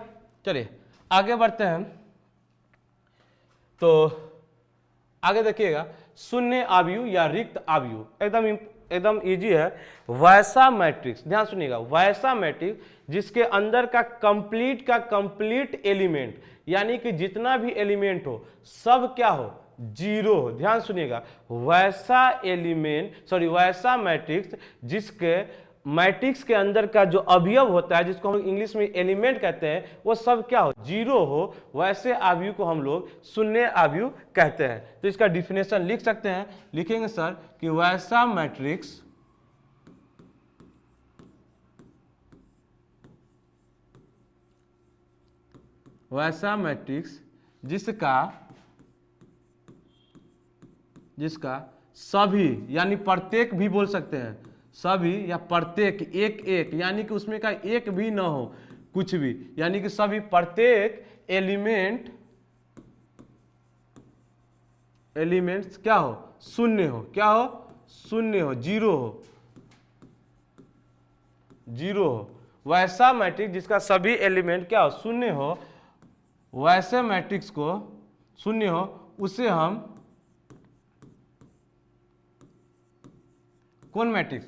चलिए आगे बढ़ते हैं। तो आगे देखिएगा शून्य आव्यूह या रिक्त आव्यूह, एकदम इजी है। वैसा मैट्रिक्स, ध्यान सुनिएगा, वैसा मैट्रिक्स जिसके अंदर का कंप्लीट एलिमेंट, यानी कि जितना भी एलिमेंट हो सब क्या हो, जीरो हो। ध्यान सुनिएगा, वैसा मैट्रिक्स जिसके मैट्रिक्स के अंदर का जो अवयव होता है, जिसको हम इंग्लिश में एलिमेंट कहते हैं, वो सब क्या हो, जीरो हो, वैसे आव्यूह को हम लोग शून्य आव्यूह कहते हैं। तो इसका डिफिनेशन लिख सकते हैं, लिखेंगे सर कि वैसा मैट्रिक्स जिसका सभी, यानी प्रत्येक भी बोल सकते हैं, सभी या प्रत्येक, एक यानी कि उसमें का एक भी ना हो, कुछ भी, यानी कि सभी प्रत्येक एलिमेंट्स क्या हो, शून्य हो, क्या हो, शून्य हो, जीरो हो। वैसा मैट्रिक्स जिसका सभी एलिमेंट क्या हो, शून्य हो, वैसे मैट्रिक्स को शून्य हो, उसे हम कौन मैट्रिक्स,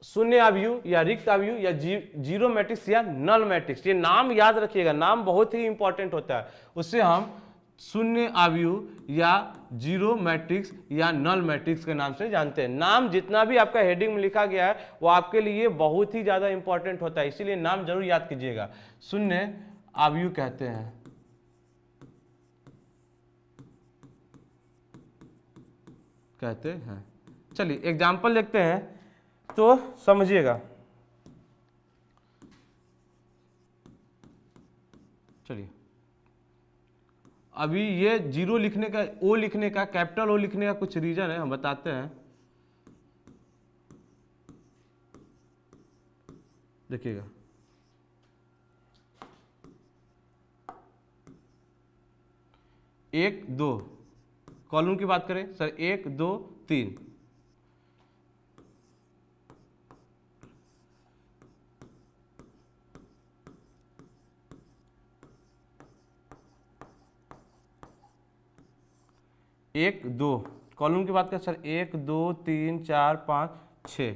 शून्य आव्यूह या रिक्त आव्यूह या जीरो मैट्रिक्स या नल मैट्रिक्स, ये नाम याद रखिएगा, नाम बहुत ही इंपॉर्टेंट होता है। उससे हम शून्य आव्यूह या जीरो मैट्रिक्स या नल मैट्रिक्स के नाम से जानते हैं। नाम जितना भी आपका हेडिंग में लिखा गया है वो आपके लिए बहुत ही ज्यादा इंपॉर्टेंट होता है, इसीलिए नाम जरूर याद कीजिएगा। शून्य आव्यूह कहते हैं, चलिए एग्जाम्पल देखते हैं तो समझिएगा। चलिए अभी ये जीरो लिखने का, ओ लिखने का, कैपिटल ओ लिखने का कुछ रीजन है, हम बताते हैं। देखिएगा, एक दो, कॉलम की बात करें सर 1 2 3, एक दो, कॉलम की बात करें सर 1 2 3 4 5 6।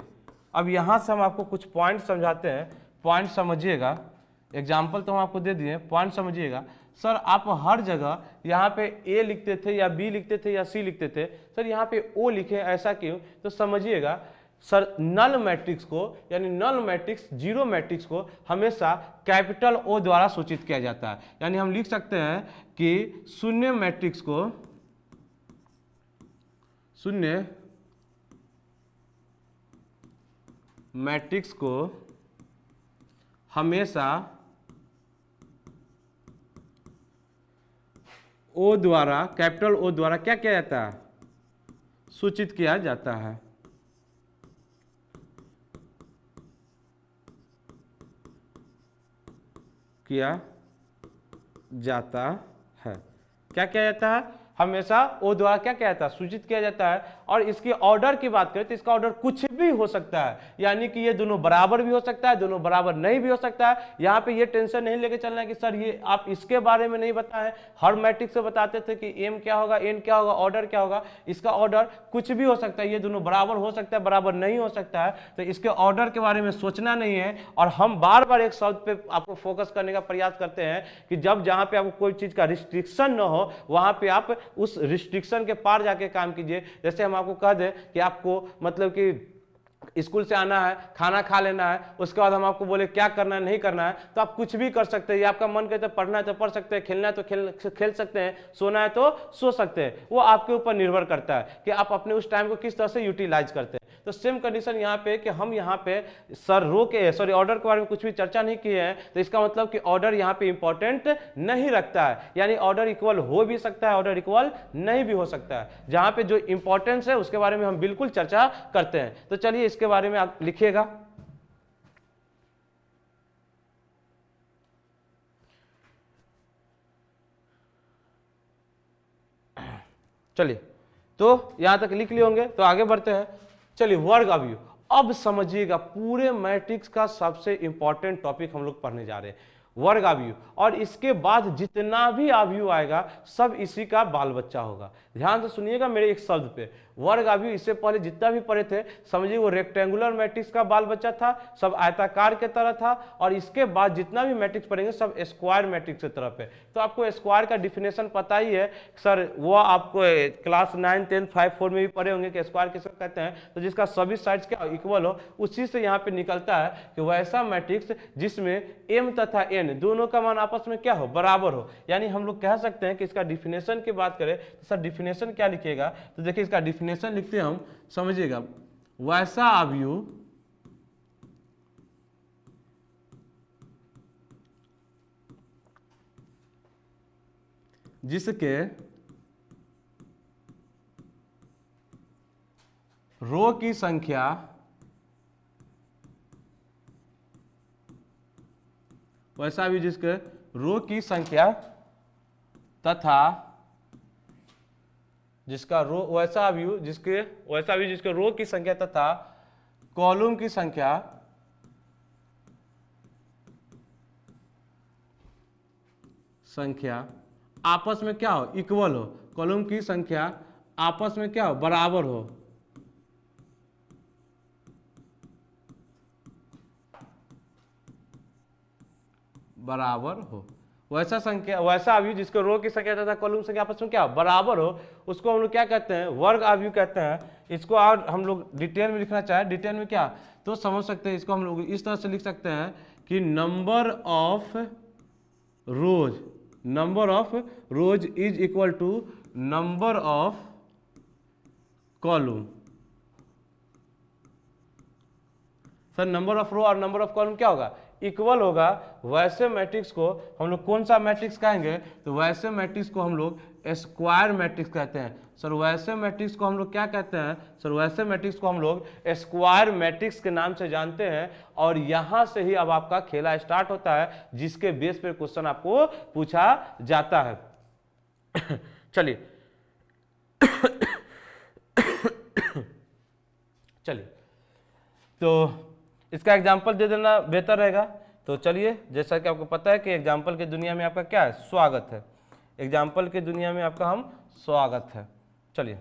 अब यहाँ से हम आपको कुछ पॉइंट समझाते हैं, पॉइंट समझिएगा। एग्जाम्पल तो हम आपको दे दिए, पॉइंट समझिएगा। सर आप हर जगह यहाँ पे ए लिखते थे या बी लिखते थे या सी लिखते थे, सर यहाँ पे ओ लिखे, ऐसा क्यों? तो समझिएगा सर, नल मैट्रिक्स को, यानी नल मैट्रिक्स, जीरो मैट्रिक्स को हमेशा कैपिटल ओ द्वारा सूचित किया जाता है। यानी हम लिख सकते हैं कि शून्य मैट्रिक्स को, शून्य मैट्रिक्स को हमेशा ओ द्वारा, कैपिटल ओ द्वारा क्या किया जाता है, सूचित किया जाता है। किया जाता है, क्या किया जाता है, हमेशा ओ द्वारा क्या किया जाता है, सूचित किया जाता है। और इसके ऑर्डर की बात करें तो इसका ऑर्डर कुछ भी हो सकता है, यानी कि ये दोनों बराबर भी हो सकता है, दोनों बराबर नहीं भी हो सकता है। यहाँ पे ये टेंशन नहीं लेके चलना है कि सर ये आप इसके बारे में नहीं बताएं, हर मैट्रिक्स से बताते थे कि एम क्या होगा, एन क्या होगा, ऑर्डर क्या होगा। इसका ऑर्डर कुछ भी हो सकता है, ये दोनों बराबर हो सकता है, बराबर नहीं हो सकता है, तो इसके ऑर्डर के बारे में सोचना नहीं है। और हम बार बार एक शब्द पे आपको फोकस करने का प्रयास करते हैं कि जब जहां पे आपको कोई चीज का रिस्ट्रिक्शन न हो, वहां पे आप उस रिस्ट्रिक्शन के पार जाके काम कीजिए। जैसे हम आपको कह दें कि आपको मतलब कि स्कूल से आना है, खाना खा लेना है, उसके बाद हम आपको बोले क्या करना है नहीं करना है, तो आप कुछ भी कर सकते हैं। ये आपका मन करता है पढ़ना है तो पढ़ सकते हैं, खेलना है तो खेल सकते हैं, सोना है तो सो सकते हैं। वो आपके ऊपर निर्भर करता है कि आप अपने उस टाइम को किस तरह से यूटिलाइज करते हैं। तो सेम कंडीशन यहाँ पे कि हम यहाँ पे ऑर्डर के बारे में कुछ भी चर्चा नहीं किए हैं, तो इसका मतलब कि ऑर्डर यहाँ पे इंपॉर्टेंट नहीं रखता है। यानी ऑर्डर इक्वल हो भी सकता है, ऑर्डर इक्वल नहीं भी हो सकता है। जहाँ पे जो इंपॉर्टेंस है उसके बारे में हम बिल्कुल चर्चा करते हैं। तो चलिए इसके बारे में आप लिखिएगा। चलिए, तो यहां तक लिख लिए होंगे, तो आगे बढ़ते हैं। चलिए, वर्ग अवयव। अब समझिएगा, पूरे मैट्रिक्स का सबसे इंपॉर्टेंट टॉपिक हम लोग पढ़ने जा रहे हैं, वर्ग अवयव। और इसके बाद जितना भी अवयव आएगा सब इसी का बाल बच्चा होगा। ध्यान से सुनिएगा मेरे एक शब्द पे, वर्ग अवयव इससे पहले जितना भी पढ़े थे समझिए वो रेक्टेंगुलर मैट्रिक्स का बाल बच्चा था, सब आयताकार के तरह था। और इसके बाद जितना भी मैट्रिक्स पढ़ेंगे सब स्क्वायर मैट्रिक्स की तरफ है। तो आपको स्क्वायर का डिफिनेशन पता ही है सर, वो आपको क्लास 9, 10, 5, 4 में भी पढ़े होंगे कि स्क्वायर किसको कहते हैं, तो जिसका सभी साइड्स क्या इक्वल हो। उसी से यहाँ पे निकलता है कि वैसा मैट्रिक्स जिसमें m तथा n दोनों का मान आपस में क्या हो, बराबर हो। यानी हम लोग कह सकते हैं कि इसका डिफिनेशन की बात करें तो सर डिफिनेशन क्या लिखिएगा, तो देखिए इसका डिफिनेशन लिखते हैं हम, समझिएगा, वैसा अवयव जिसके रो की संख्या वैसा भी जिसके रो की संख्या तथा जिसका रो वैसा भी जिसके रो की संख्या तथा कॉलम की संख्या आपस में क्या हो, इक्वल हो। कॉलम की संख्या आपस में क्या हो, बराबर हो। वैसा अवयव जिसके रो की संख्या तथा कॉलम संख्या आपस में क्या बराबर हो, उसको हम लोग क्या कहते हैं, वर्ग अवयव कहते हैं। इसको और हम लोग डिटेल में लिखना चाहे, डिटेल में क्या तो समझ सकते हैं, इसको हम लोग इस तरह से लिख सकते हैं कि number of rows is equal to number of column. Sir number of row और नंबर ऑफ कॉलम क्या होगा, इक्वल होगा। वैसे मैट्रिक्स को हम लोग कौन सा मैट्रिक्स कहेंगे, तो वैसे मैट्रिक्स को हम लोग स्क्वायर मैट्रिक्स कहते हैं। सर वैसे मैट्रिक्स को हम लोग क्या कहते हैं, सर वैसे मैट्रिक्स को हम लोग स्क्वायर मैट्रिक्स के नाम से जानते हैं। और यहां से ही अब आपका खेला स्टार्ट होता है, जिसके बेस पर क्वेश्चन आपको पूछा जाता है। चलिए तो इसका एग्जाम्पल दे देना बेहतर रहेगा। तो चलिए, जैसा कि आपको पता है कि एग्जाम्पल की दुनिया में आपका क्या है, स्वागत है। एग्जाम्पल की दुनिया में आपका हम स्वागत है। चलिए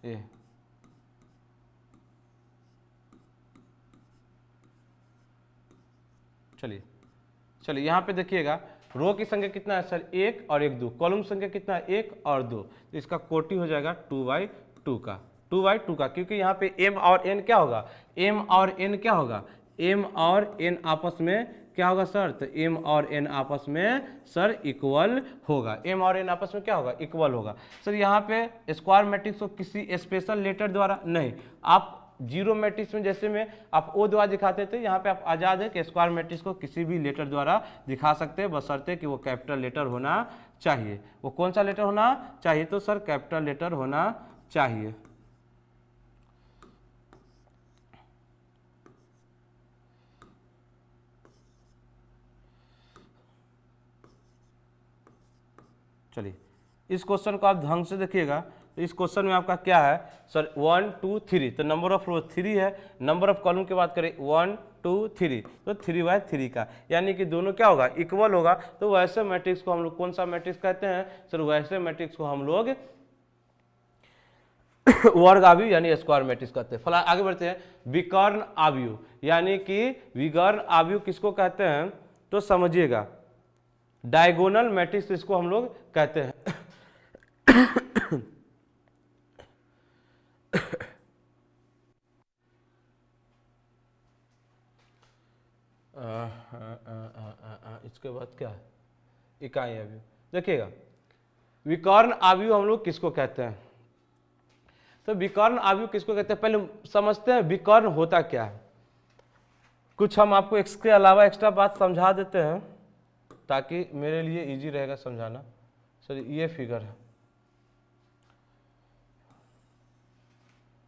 ये चलिए यहाँ पे देखिएगा, रो की संख्या कितना है सर, 1 और 1 2, कॉलम संख्या कितना है 1 और 2, तो इसका कोटि हो जाएगा 2/2 का, 2/2 का। क्योंकि यहाँ पे m और n क्या होगा, m और n आपस में क्या होगा सर, तो m और n आपस में सर इक्वल होगा, m और n आपस में क्या होगा, इक्वल होगा। सर यहाँ पे स्क्वायर मैट्रिक्स को किसी स्पेशल लेटर द्वारा नहीं, आप जीरो मैट्रिक्स में जैसे में आप ओ द्वारा दिखाते थे, यहाँ पे आप आज़ाद है कि स्क्वायर मैट्रिक्स को किसी भी लेटर द्वारा दिखा सकते हैं, बशर्ते कि वो कैपिटल लेटर होना चाहिए। वो कौन सा लेटर होना चाहिए, तो सर कैपिटल लेटर होना चाहिए। चलिए इस क्वेश्चन को आप ढंग से देखिएगा। तो इस क्वेश्चन में आपका क्या है सर, 1 2 3, तो नंबर ऑफ रो 3 है, नंबर ऑफ कॉलम की बात करें 1 2 3, तो 3/3 का, यानी कि दोनों क्या होगा, इक्वल होगा। तो वैसे मैट्रिक्स को हम लोग कौन सा मैट्रिक्स कहते हैं सर, वैसे मैट्रिक्स को हम लोग वर्ग आव्यूह यानी स्क्वायर मैट्रिक्स कहते हैं। फला आगे बढ़ते हैं, विकर्ण आव्यूह, यानी कि विकर्ण आव्यूह किसको कहते हैं, तो समझिएगा डायगोनल मैट्रिक्स इसको हम लोग कहते हैं। इसके बाद क्या है, इकाई आव्यूह। देखिएगा विकर्ण आव्यूह हम लोग किसको कहते हैं, तो विकर्ण आव्यूह किसको कहते हैं, पहले समझते हैं विकर्ण होता क्या है। कुछ हम आपको इसके अलावा एक्स्ट्रा बात समझा देते हैं ताकि मेरे लिए इजी रहेगा समझाना। चलिए ये फिगर है,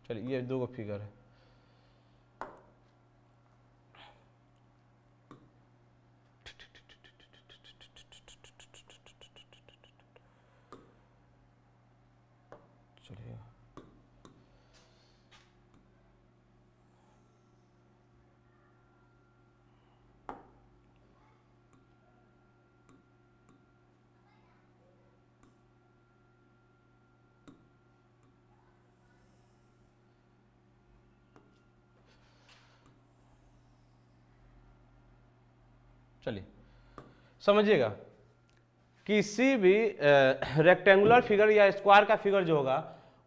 चलिए ये 2 फिगर है। चलिए चलिए समझिएगा, किसी भी रेक्टेंगुलर फिगर या स्क्वायर का फिगर जो होगा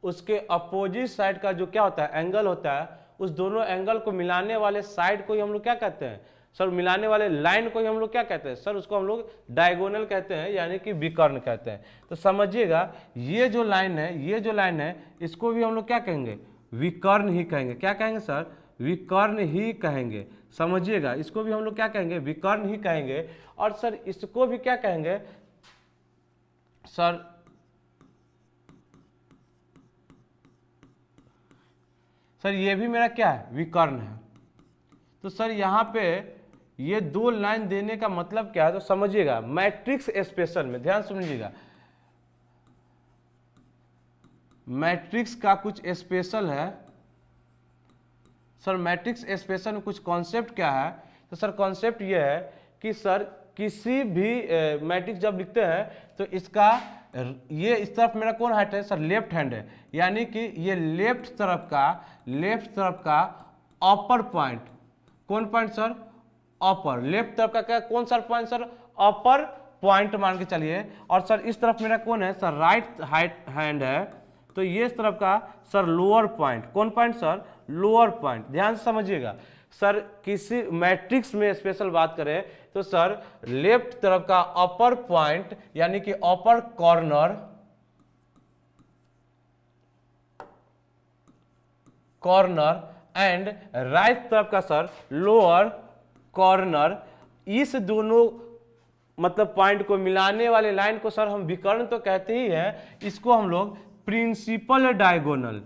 उसके अपोजिट साइड का जो क्या होता है, एंगल होता है, उस दोनों एंगल को मिलाने वाले साइड को ही हम लोग क्या कहते हैं सर, मिलाने वाले लाइन को ही हम लोग क्या कहते हैं सर, उसको हम लोग डायगोनल कहते हैं, यानी कि विकर्ण कहते हैं। तो समझिएगा ये जो लाइन है, ये जो लाइन है, इसको भी हम लोग क्या कहेंगे, विकर्ण ही कहेंगे। क्या कहेंगे सर, विकर्ण ही कहेंगे। समझिएगा इसको भी हम लोग क्या कहेंगे, विकर्ण ही कहेंगे। और सर इसको भी क्या कहेंगे सर, सर ये भी मेरा क्या है, विकर्ण है। तो सर यहाँ पे ये 2 लाइन देने का मतलब क्या है, तो समझिएगा मैट्रिक्स स्पेशल में ध्यान समझिएगा, मैट्रिक्स का कुछ स्पेशल है सर। मैट्रिक्स स्पेशल में कुछ कॉन्सेप्ट क्या है, तो सर कॉन्सेप्ट ये है कि सर किसी भी मैट्रिक्स जब लिखते हैं तो इसका ये इस तरफ मेरा कौन हैंड है सर, लेफ्ट हैंड है, यानी कि ये लेफ्ट तरफ का अपर पॉइंट, कौन पॉइंट सर, अपर, लेफ्ट तरफ का क्या, कौन सा पॉइंट सर, अपर पॉइंट मान के चलिए। और सर इस तरफ मेरा कौन है सर, राइट हैंड है, तो ये इस तरफ का सर लोअर पॉइंट, कौन पॉइंट सर, लोअर पॉइंट। ध्यान से समझिएगा सर, किसी मैट्रिक्स में स्पेशल बात करें तो सर लेफ्ट तरफ का अपर पॉइंट यानी कि अपर कॉर्नर एंड राइट तरफ का सर लोअर कॉर्नर, इस दोनों मतलब पॉइंट को मिलाने वाले लाइन को सर हम विकर्ण तो कहते ही हैं, इसको हम लोग प्रिंसिपल डायगोनल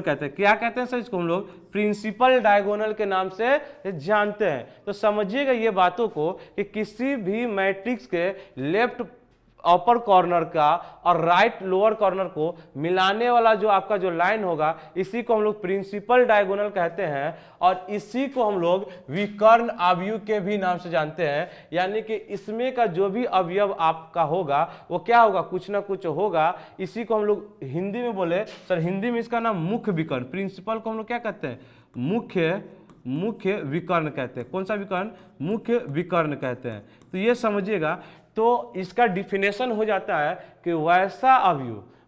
कहते हैं। क्या कहते हैं सर, इसको हम लोग प्रिंसिपल डायगोनल के नाम से जानते हैं। तो समझिएगा ये बातों को कि किसी भी मैट्रिक्स के लेफ्ट अपर कॉर्नर का और राइट लोअर कॉर्नर को मिलाने वाला जो आपका जो लाइन होगा, इसी को हम लोग प्रिंसिपल डायगोनल कहते हैं, और इसी को हम लोग विकर्ण आव्यूह के भी नाम से जानते हैं। यानी कि इसमें का जो भी अवयव आपका होगा वो क्या होगा, कुछ ना कुछ होगा। इसी को हम लोग हिंदी में बोले सर, हिंदी में इसका नाम मुख्य विकर्ण, प्रिंसिपल को हम लोग क्या कहते हैं, मुख्य विकर्ण कहते हैं। कौन सा विकर्ण, मुख्य विकर्ण कहते हैं। तो ये समझिएगा, तो इसका डिफिनेशन हो जाता है कि वैसा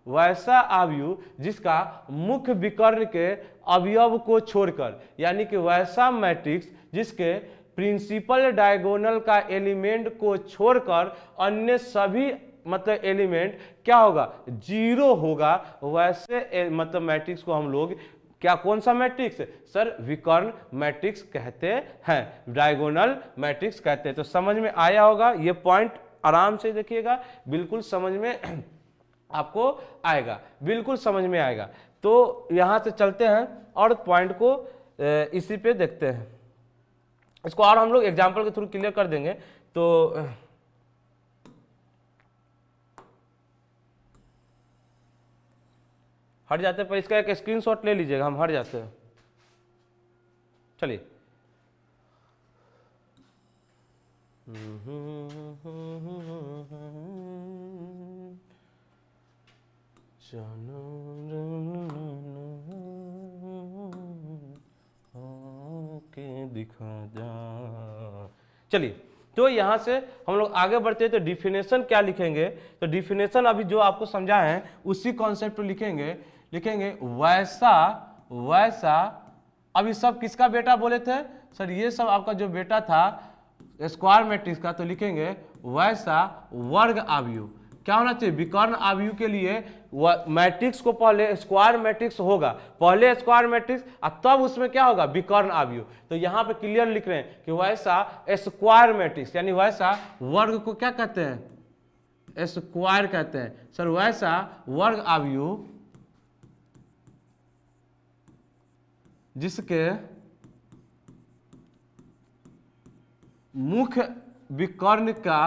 वैसा अवयव जिसका मुख्य विकर्ण के अवयव को छोड़कर, यानी कि वैसा मैट्रिक्स जिसके प्रिंसिपल डायगोनल का एलिमेंट को छोड़कर अन्य सभी मतलब एलिमेंट क्या होगा, जीरो होगा, वैसे मतलब मैट्रिक्स को हम लोग क्या, कौन सा मैट्रिक्स सर, विकर्ण मैट्रिक्स कहते हैं, डायगोनल मैट्रिक्स कहते हैं। तो समझ में आया होगा, ये पॉइंट आराम से देखिएगा, बिल्कुल समझ में आपको आएगा, बिल्कुल समझ में आएगा। तो यहां से चलते हैं और पॉइंट को इसी पे देखते हैं, इसको और हम लोग एग्जाम्पल के थ्रू क्लियर कर देंगे। तो हट जाते हैं, पर इसका एक स्क्रीनशॉट ले लीजिएगा, हम हट जाते हैं। चलिए के दिखा जा, चलिए तो यहां से हम लोग आगे बढ़ते हैं। तो डिफिनेशन क्या लिखेंगे, तो डिफिनेशन अभी जो आपको समझा है उसी कॉन्सेप्ट को लिखेंगे वैसा वैसा। अभी सब किसका बेटा बोले थे सर, ये सब आपका जो बेटा था स्क्वायर मैट्रिक्स का, तो लिखेंगे वैसा वर्ग अवयव। क्या होना चाहिए, विकर्ण अवयव के लिए मैट्रिक्स को पहले स्क्वायर मैट्रिक्स होगा, पहले स्क्वायर मैट्रिक्स और तब उसमें क्या होगा, विकर्ण अवयव। तो यहाँ पे क्लियर लिख रहे हैं कि वैसा स्क्वायर मैट्रिक्स, यानी वैसा वर्ग को क्या कहते हैं, स्क्वायर कहते हैं सर। वैसा वर्ग अवयव जिसके मुख्य विकर्ण का,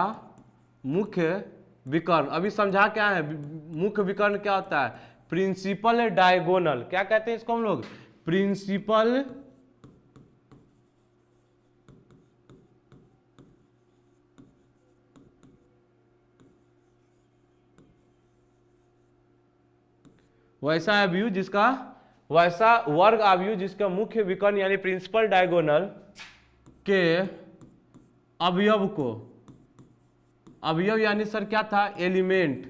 मुख्य विकर्ण अभी समझा क्या है, मुख्य विकर्ण क्या होता है, प्रिंसिपल डायगोनल, क्या कहते हैं इसको हम लोग, प्रिंसिपल वैसा अवयव जिसका, वैसा वर्ग अवयव जिसका मुख्य विकर्ण यानी प्रिंसिपल डायगोनल के अवयव को, अवयव यानी सर क्या था, एलिमेंट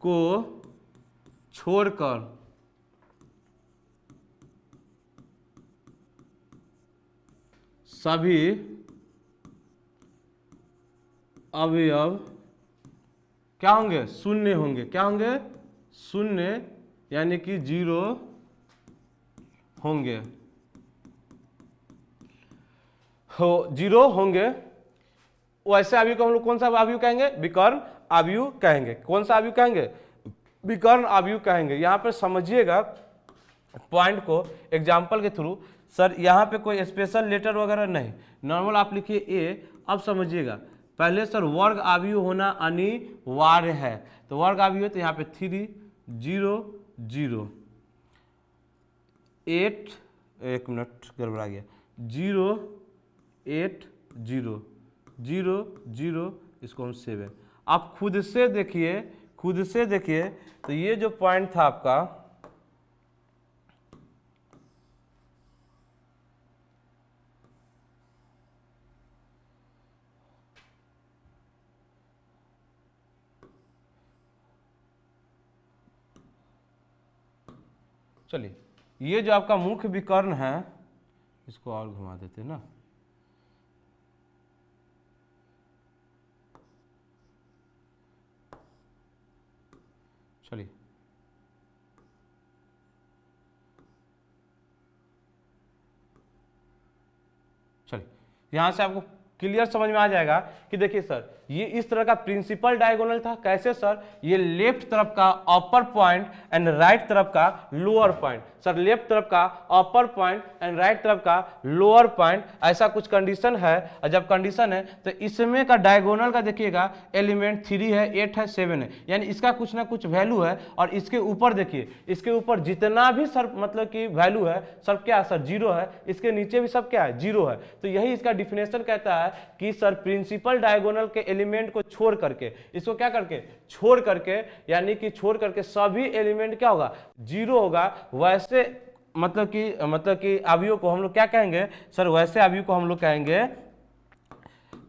को छोड़कर सभी अवयव क्या होंगे, शून्य होंगे। क्या होंगे, शून्य यानी कि जीरो होंगे, जीरो होंगे। वैसे अवयव को हम लोग कौन सा अवयव कहेंगे, विकर्ण अवयव कहेंगे। कौन सा अवयव कहेंगे, विकर्ण अवयव कहेंगे। यहां पर समझिएगा पॉइंट को एग्जांपल के थ्रू। सर यहाँ पे कोई स्पेशल लेटर वगैरह नहीं, नॉर्मल आप लिखिए ए। अब समझिएगा पहले सर वर्ग अवयव होना अनिवार्य है, तो वर्ग अवयव तो यहाँ पे 3 0 0 8, एक मिनट गड़बड़ा गया, 0 8 0 0 0, इसको हम 7। आप खुद से देखिए, खुद से देखिए, तो ये जो पॉइंट था आपका, चलिए ये जो आपका मुख्य विकर्ण है, इसको और घुमा देते हैं ना, चलिए चलिए यहां से आपको क्लियर समझ में आ जाएगा कि देखिए सर ये इस तरह का प्रिंसिपल डायगोनल था। कैसे सर, ये लेफ्ट तरफ का अपर पॉइंट एंड राइट तरफ का लोअर पॉइंट। सर लेफ्ट तरफ का अपर पॉइंट एंड राइट तरफ का लोअर पॉइंट, ऐसा कुछ कंडीशन है। और जब कंडीशन है तो इसमें का डायगोनल का देखिएगा एलिमेंट 3 है, 8 है, 7 है, यानी इसका कुछ ना कुछ वैल्यू है। और इसके ऊपर देखिए, इसके ऊपर जितना भी सर मतलब कि वैल्यू है सब क्या है सर, 0 है। इसके नीचे भी सब क्या है, 0 है। तो यही इसका डिफिनेशन कहता है कि सर प्रिंसिपल डायगोनल के एलिमेंट को छोड़ करके, इसको क्या करके छोड़ करके, यानी कि छोड़ करके सभी एलिमेंट क्या होगा, 0 होगा। वैसे मतलब कि अवयव को हम लोग क्या कहेंगे सर, वैसे अवयव को हम लोग कहेंगे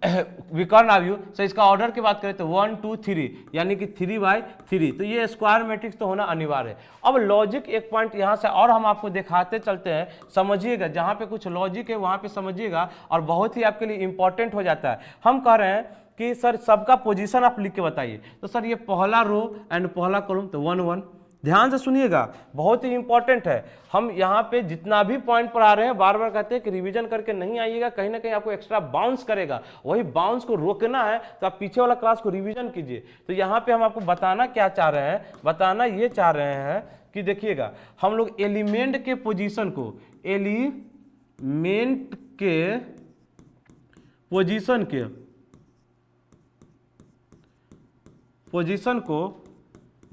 विकर्ण अवयव। सर इसका ऑर्डर की बात करें तो 1 2 3 यानी कि 3/3, तो ये स्क्वायर मैट्रिक्स तो होना अनिवार्य है। अब लॉजिक एक पॉइंट यहाँ से और हम आपको दिखाते चलते हैं, समझिएगा, जहाँ पे कुछ लॉजिक है वहाँ पे समझिएगा और बहुत ही आपके लिए इंपॉर्टेंट हो जाता है। हम कह रहे हैं कि सर सबका पोजीशन आप लिख के बताइए, तो सर ये पहला रो एंड पहला कॉलम तो 1 1। ध्यान से सुनिएगा, बहुत ही इंपॉर्टेंट है। हम यहाँ पे जितना भी पॉइंट पढ़ा रहे हैं बार बार कहते हैं कि रिवीजन करके नहीं आइएगा, कहीं ना कहीं आपको एक्स्ट्रा बाउंस करेगा, वही बाउंस को रोकना है तो आप पीछे वाला क्लास को रिवीजन कीजिए। तो यहाँ पे हम आपको बताना क्या चाह रहे हैं, बताना ये चाह रहे हैं कि देखिएगा हम लोग एलिमेंट के पोजीशन को, एलिमेंट के पोजीशन को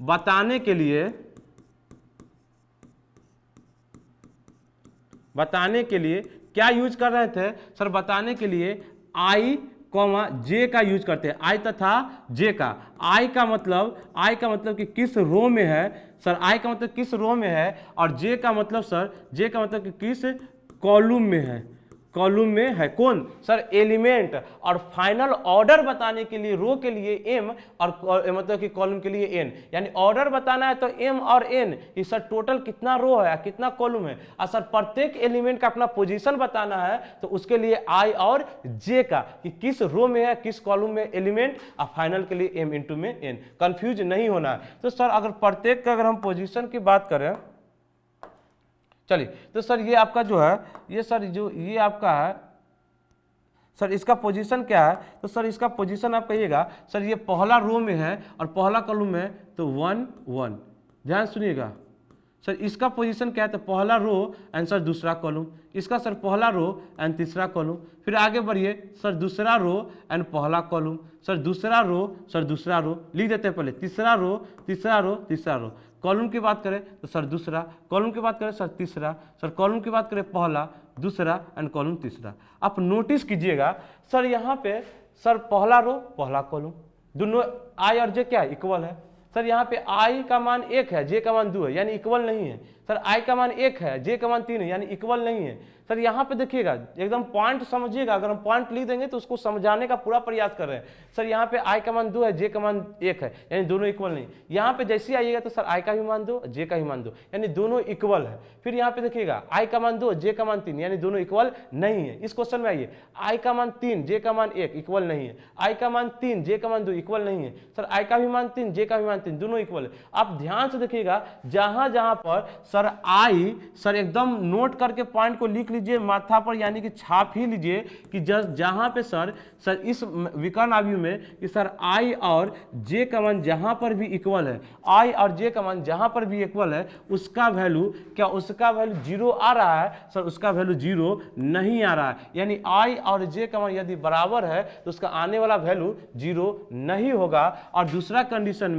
बताने के लिए क्या यूज कर रहे थे सर, बताने के लिए आई कॉमा जे का यूज करते हैं, आई तथा जे का। आई का मतलब कि किस रो में है सर, आई का मतलब किस रो में है, और जे का मतलब सर, जे का मतलब कि किस कॉलम में है, कॉलम में है कौन सर, एलिमेंट। और फाइनल ऑर्डर बताने के लिए रो के लिए एम और मतलब कि कॉलम के लिए एन, यानी ऑर्डर बताना है तो एम और एन, ये सर टोटल कितना रो है कितना कॉलम है। और सर प्रत्येक एलिमेंट का अपना पोजीशन बताना है तो उसके लिए आई और जे का, कि किस रो में है किस कॉलम में एलिमेंट, और फाइनल के लिए एम इंटू में एन, कंफ्यूज नहीं होना है। तो सर अगर प्रत्येक का अगर हम पोजीशन की बात करें, चलिए तो सर ये आपका जो है, ये सर जो ये आपका है सर, इसका पोजीशन क्या है, तो सर इसका पोजीशन आप कहिएगा सर ये पहला रो में है और पहला कॉलम में है तो 1 1। ध्यान सुनिएगा सर, इसका पोजीशन क्या है तो पहला रो एंड सर दूसरा कॉलम, इसका सर पहला रो एंड तीसरा कॉलम। फिर आगे बढ़िए सर, दूसरा रो एंड पहला कॉलम, सर दूसरा रो सर दूसरा रो, लिख देते हैं पहले, तीसरा रो तीसरा रो तीसरा रो। कॉलम की बात करें तो सर दूसरा, कॉलम की बात करें सर तीसरा, सर कॉलम की बात करें पहला दूसरा एंड कॉलम तीसरा। आप नोटिस कीजिएगा सर यहाँ पे सर पहला रो पहला कॉलम, दोनों आई और जे क्या है इक्वल है। सर यहाँ पे आई का मान 1 है, जे का मान 2 है, यानी इक्वल नहीं है। सर आई का मान 1 है, जे का मान 3 है, यानी इक्वल नहीं है। सर यहाँ पे देखिएगा एकदम पॉइंट समझिएगा, अगर हम पॉइंट लिख देंगे तो उसको समझाने का पूरा प्रयास कर रहे हैं। सर यहाँ पे आई का मान 2 है, जे का मान 1 है, यानी दोनों इक्वल नहीं। यहाँ पे जैसे आइएगा तो सर आई का भी मान 2, जे का भी मान 2, यानी दोनों इक्वल है। फिर यहाँ पे देखिएगा आई का मान 2, जे का मान 3, यानी दोनों इक्वल नहीं है। इस क्वेश्चन में आइए, आई का मान 3, जे का मान 1, इक्वल नहीं है। आई का मान 3, जे का मान 2, इक्वल नहीं है। सर आई का भी मान 3, जे का भी मान 3, दोनों इक्वल है। आप ध्यान से देखिएगा, जहां जहां पर सर आई, सर एकदम नोट करके पॉइंट को लिख लीजिए माथा पर, यानी कि छाप ही लीजिए कि जहां पे सर इस विकर्ण अवयव में कि सर आई और जे का मान जहां पर भी इक्वल है, आई और जे का मान जहां पर भी इक्वल है, उसका वैल्यू क्या, उसका वैल्यू 0 आ रहा है सर, उसका वैल्यू 0 नहीं आ रहा है। यानी आई और जे का मान यदि बराबर है तो उसका आने वाला वैल्यू 0 नहीं होगा। और दूसरा कंडीशन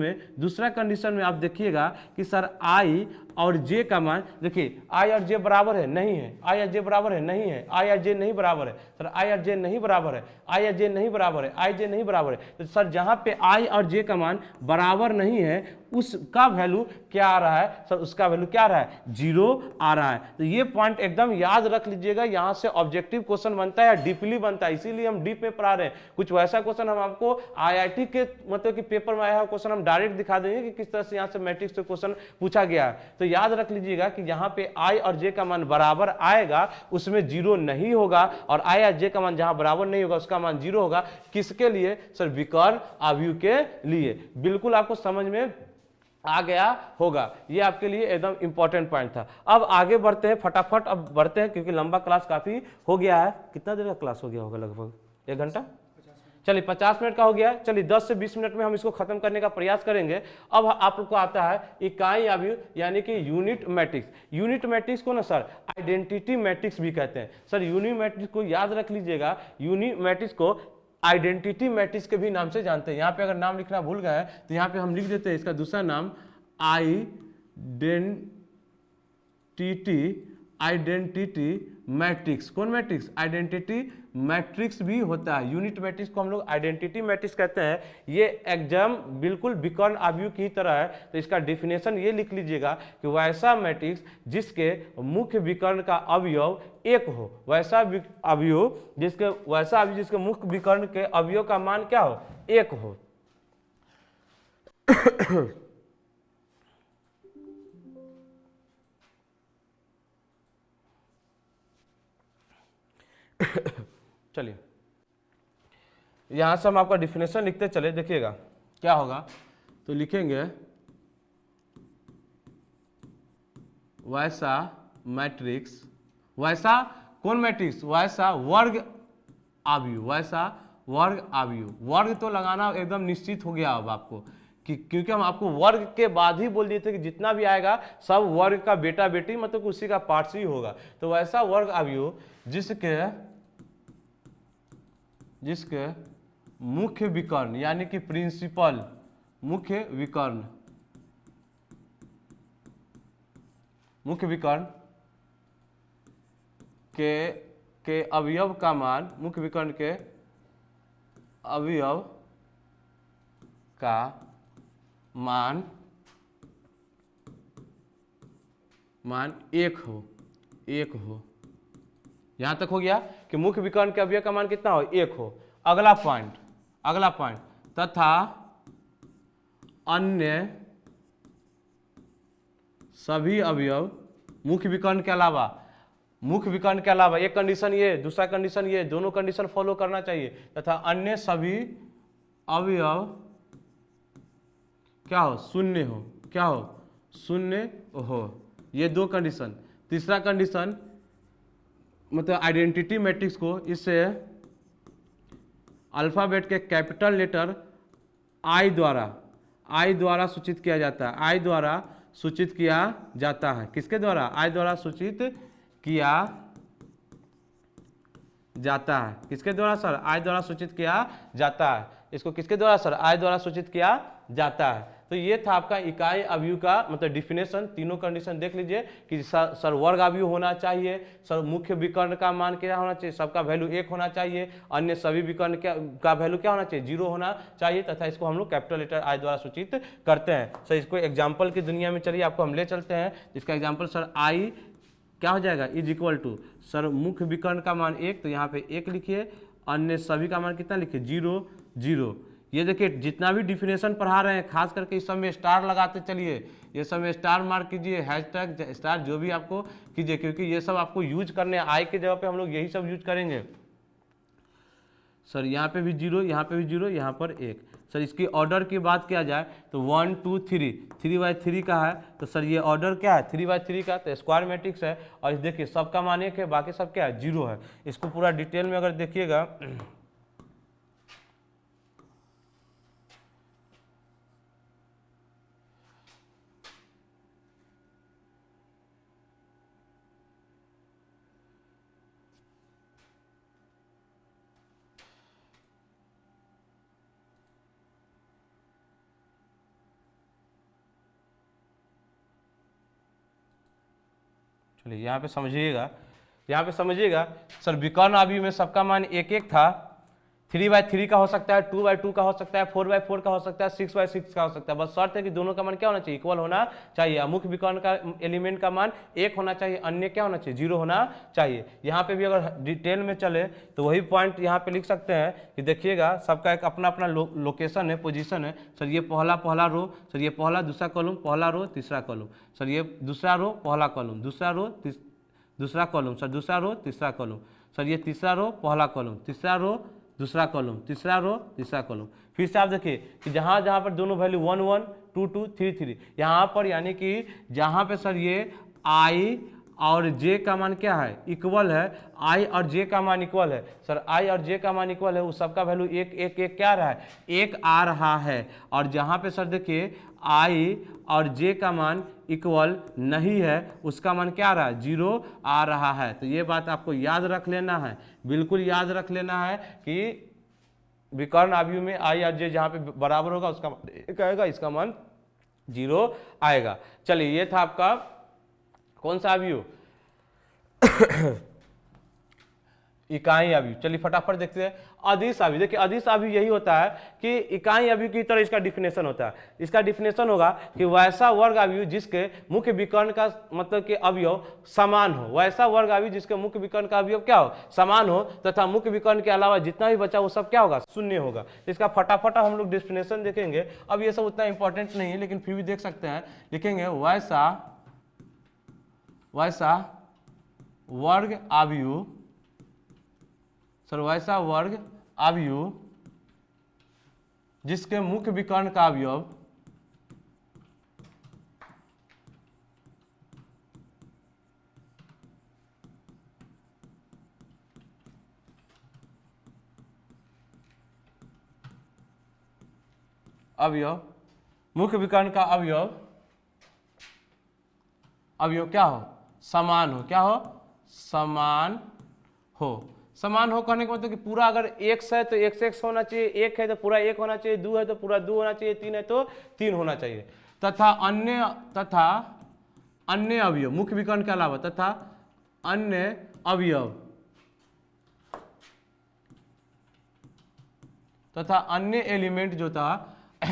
में आप देखिएगा कि सर आई और जे का मान, देखिए आई और जे बराबर है नहीं है, आई और जे बराबर है नहीं है, आई और जे नहीं बराबर है सर, आई और जे नहीं बराबर है, आई और जे नहीं बराबर है, आई जे नहीं बराबर है। तो सर जहां पे आई और जे का मान बराबर नहीं है उसका वैल्यू क्या आ रहा है सर, उसका वैल्यू क्या आ रहा है, 0 आ रहा है। तो ये पॉइंट एकदम याद रख लीजिएगा, यहां से ऑब्जेक्टिव क्वेश्चन बनता है, डीपली बनता है, इसीलिए हम डीप में पढ़ा रहे हैं। कुछ वैसा क्वेश्चन हम आपको आईआईटी के मतलब कि पेपर में आया है क्वेश्चन हम डायरेक्ट दिखा देंगे कि किस तरह से यहाँ से मैट्रिक्स से क्वेश्चन पूछा गया है। तो याद रख लीजिएगा कि यहाँ पे आई और जे का मान बराबर आएगा उसमें 0 नहीं होगा, और आई और जे का मान जहां बराबर नहीं होगा उसका मान 0 होगा। किसके लिए सर, विकर्ण अवयव के लिए। बिल्कुल आपको समझ में आ गया होगा, ये आपके लिए एकदम इंपॉर्टेंट पॉइंट था। अब आगे बढ़ते हैं फटाफट, अब बढ़ते हैं क्योंकि लंबा क्लास काफी हो गया है। कितना देर का क्लास हो गया होगा, लगभग 1 घंटा, चलिए 50 मिनट का हो गया। चलिए 10 से 20 मिनट में हम इसको खत्म करने का प्रयास करेंगे। अब आप लोग को आता है इकाई अवयव यानी कि यूनिट मैट्रिक्स। यूनिट मैट्रिक्स को ना सर आइडेंटिटी मैट्रिक्स भी कहते हैं। सर यूनिट मैट्रिक्स को याद रख लीजिएगा, यूनिट मैट्रिक्स को आइडेंटिटी मैट्रिक्स के भी नाम से जानते हैं। यहाँ पे अगर नाम लिखना भूल गए तो यहाँ पे हम लिख देते हैं इसका दूसरा नाम आइडेंटिटी मैट्रिक्स। कौन मैट्रिक्स, आइडेंटिटी मैट्रिक्स भी होता है। यूनिट मैट्रिक्स को हम लोग आइडेंटिटी मैट्रिक्स कहते हैं। ये एग्जाम बिल्कुल विकर्ण अवयव की तरह है, तो इसका डेफिनेशन ये लिख लीजिएगा कि वैसा मैट्रिक्स जिसके मुख्य विकर्ण का अवयव एक हो, वैसा अवयव जिसके मुख्य विकर्ण के अवयव का मान क्या हो, एक हो। चलिए यहां से हम आपका डिफिनेशन लिखते चले, देखिएगा क्या होगा। तो लिखेंगे वैसा मैट्रिक्स, वैसा कौन मैट्रिक्स, वैसा वर्ग अवयव, वैसा वर्ग अवयव। वर्ग तो लगाना एकदम निश्चित हो गया अब आपको कि क्योंकि हम आपको वर्ग के बाद ही बोल दिए थे कि जितना भी आएगा सब वर्ग का बेटा बेटी मतलब उसी का पार्ट्स ही होगा। तो वैसा वर्ग अवयव जिसके मुख्य विकर्ण यानी कि प्रिंसिपल मुख्य विकर्ण के अवयव का मान, मुख्य विकर्ण के अवयव का मान एक हो। यहां तक हो गया कि मुख्य विकर्ण के अवयव का मान कितना हो, एक हो। अगला पॉइंट तथा अन्य सभी अवयव मुख्य विकर्ण के अलावा, एक कंडीशन ये, दूसरा कंडीशन ये, दोनों कंडीशन फॉलो करना चाहिए। तथा अन्य सभी अवयव क्या हो, शून्य हो। ये दो कंडीशन। तीसरा कंडीशन मतलब आइडेंटिटी मैट्रिक्स को इससे अल्फाबेट के कैपिटल लेटर आई द्वारा सूचित किया जाता है। आई द्वारा सूचित किया जाता है। किसके द्वारा, आई द्वारा सूचित किया जाता है। किसके द्वारा सर, आई द्वारा सूचित किया जाता है। इसको किसके द्वारा सर, आई द्वारा सूचित किया जाता है। तो ये था आपका इकाई अवयव का मतलब डिफिनेशन। तीनों कंडीशन देख लीजिए कि सर वर्ग अवयव होना चाहिए, सर मुख्य विकर्ण का मान क्या होना चाहिए, सबका वैल्यू एक होना चाहिए, अन्य सभी विकर्ण का वैल्यू क्या होना चाहिए, 0 होना चाहिए, तथा इसको हम लोग कैपिटल लेटर आई द्वारा सूचित करते हैं। सर इसको एग्जाम्पल की दुनिया में चलिए आपको हम ले चलते हैं। इसका एग्जाम्पल सर आई क्या हो जाएगा, इज इक्वल टू सर मुख्य विकर्ण का मान 1, तो यहाँ पे 1 लिखिए, अन्य सभी का मान कितना लिखिए, 0 0। ये देखिए जितना भी डिफिनेशन पढ़ा रहे हैं खास करके इस सब में स्टार लगाते चलिए, ये सब में स्टार मार्क कीजिए, हैशटैग स्टार जो भी आपको कीजिए, क्योंकि ये सब आपको यूज करने, आई के जगह पे हम लोग यही सब यूज करेंगे। सर यहाँ पे भी 0, यहाँ पे भी 0, यहाँ पर 1। सर इसकी ऑर्डर की बात किया जाए तो 1 2 3 3/3 का है, तो सर ये ऑर्डर क्या है 3/3 का, तो स्क्वायर मैट्रिक्स है। और देखिए सबका मान 1 है, बाकी सब क्या है 0 है। इसको पूरा डिटेल में अगर देखिएगा चलिए यहाँ पे समझिएगा सर विकर्ण अवयव में सबका मान 1 1 था। 3/3 का हो सकता है, 2/2 का हो सकता है, 4/4 का हो सकता है, 6/6 का हो सकता है। बस शर्त है कि दोनों का मान क्या होना चाहिए, इक्वल होना चाहिए। मुख्य विकर्ण का एलिमेंट का मान 1 होना चाहिए, अन्य क्या होना चाहिए 0 होना चाहिए। यहाँ पे भी अगर डिटेल में चले तो वही पॉइंट यहाँ पे लिख सकते हैं कि देखिएगा सबका एक अपना अपना लोकेशन है, पोजीशन है। सर ये पहला रो, सर ये पहला दूसरा कॉलम, पहला रो तीसरा कॉलम, सर ये दूसरा रो पहला कॉलम, दूसरा रो दूसरा कॉलम, सर दूसरा रो तीसरा कॉलम, सर ये तीसरा रो पहला कॉलम, तीसरा रो दूसरा कॉलम, तीसरा रो तीसरा कॉलम। फिर से आप देखिए कि जहाँ जहाँ पर दोनों वैल्यू 1 1 2 2 3 3, यहाँ पर यानी कि जहाँ पे सर ये आई और जे का मान क्या है, इक्वल है। आई और जे का मान इक्वल है। सर आई और जे का मान इक्वल है, उस सबका वैल्यू 1 1 1 क्या रहा है, 1 आ रहा है। और जहाँ पे सर देखिए आई और जे का मान इक्वल नहीं है, उसका मान क्या आ रहा है, 0 आ रहा है। तो ये बात आपको याद रख लेना है, बिल्कुल याद रख लेना है कि विकर्ण अवयव में आई और जे जहाँ पे बराबर होगा उसका मान 1 आएगा, इसका मान 0 आएगा। चलिए ये था आपका कौन सा अवयव इकाई अवयव। चलिए फटाफट देखते हैं अदिश अवयव। देखिए अदिश अवयव यही होता है कि इकाई अवयव की तरह इसका डिफिनेशन होता है। इसका डिफिनेशन होगा कि वैसा वर्ग अवयव जिसके मुख्य विकर्ण का मतलब कि अवयव समान हो, वैसा वर्ग अवयव जिसके मुख्य विकर्ण का अवयव क्या हो, समान हो, तथा मुख्य विकर्ण के अलावा जितना भी बचा वो सब क्या होगा, शून्य होगा। इसका फटाफट हम लोग डिफिनेशन देखेंगे। अब ये सब उतना इंपॉर्टेंट नहीं है लेकिन फिर भी देख सकते हैं। लिखेंगे वैसा वर्ग अवयव, सर वैसा वर्ग अवयव जिसके मुख्य विकर्ण का अवयव मुख्य विकर्ण का अवयव क्या हो, समान हो। क्या हो, समान हो। समान हो कहने का मतलब कि पूरा अगर x है तो x होना चाहिए, 1 है तो पूरा 1 होना चाहिए, 2 है तो पूरा 2 होना चाहिए, 3 है तो 3 होना चाहिए। तथा अन्य अवयव मुख्य विकर्ण के अलावा तथा अन्य अवयव तथा अन्य एलिमेंट जो था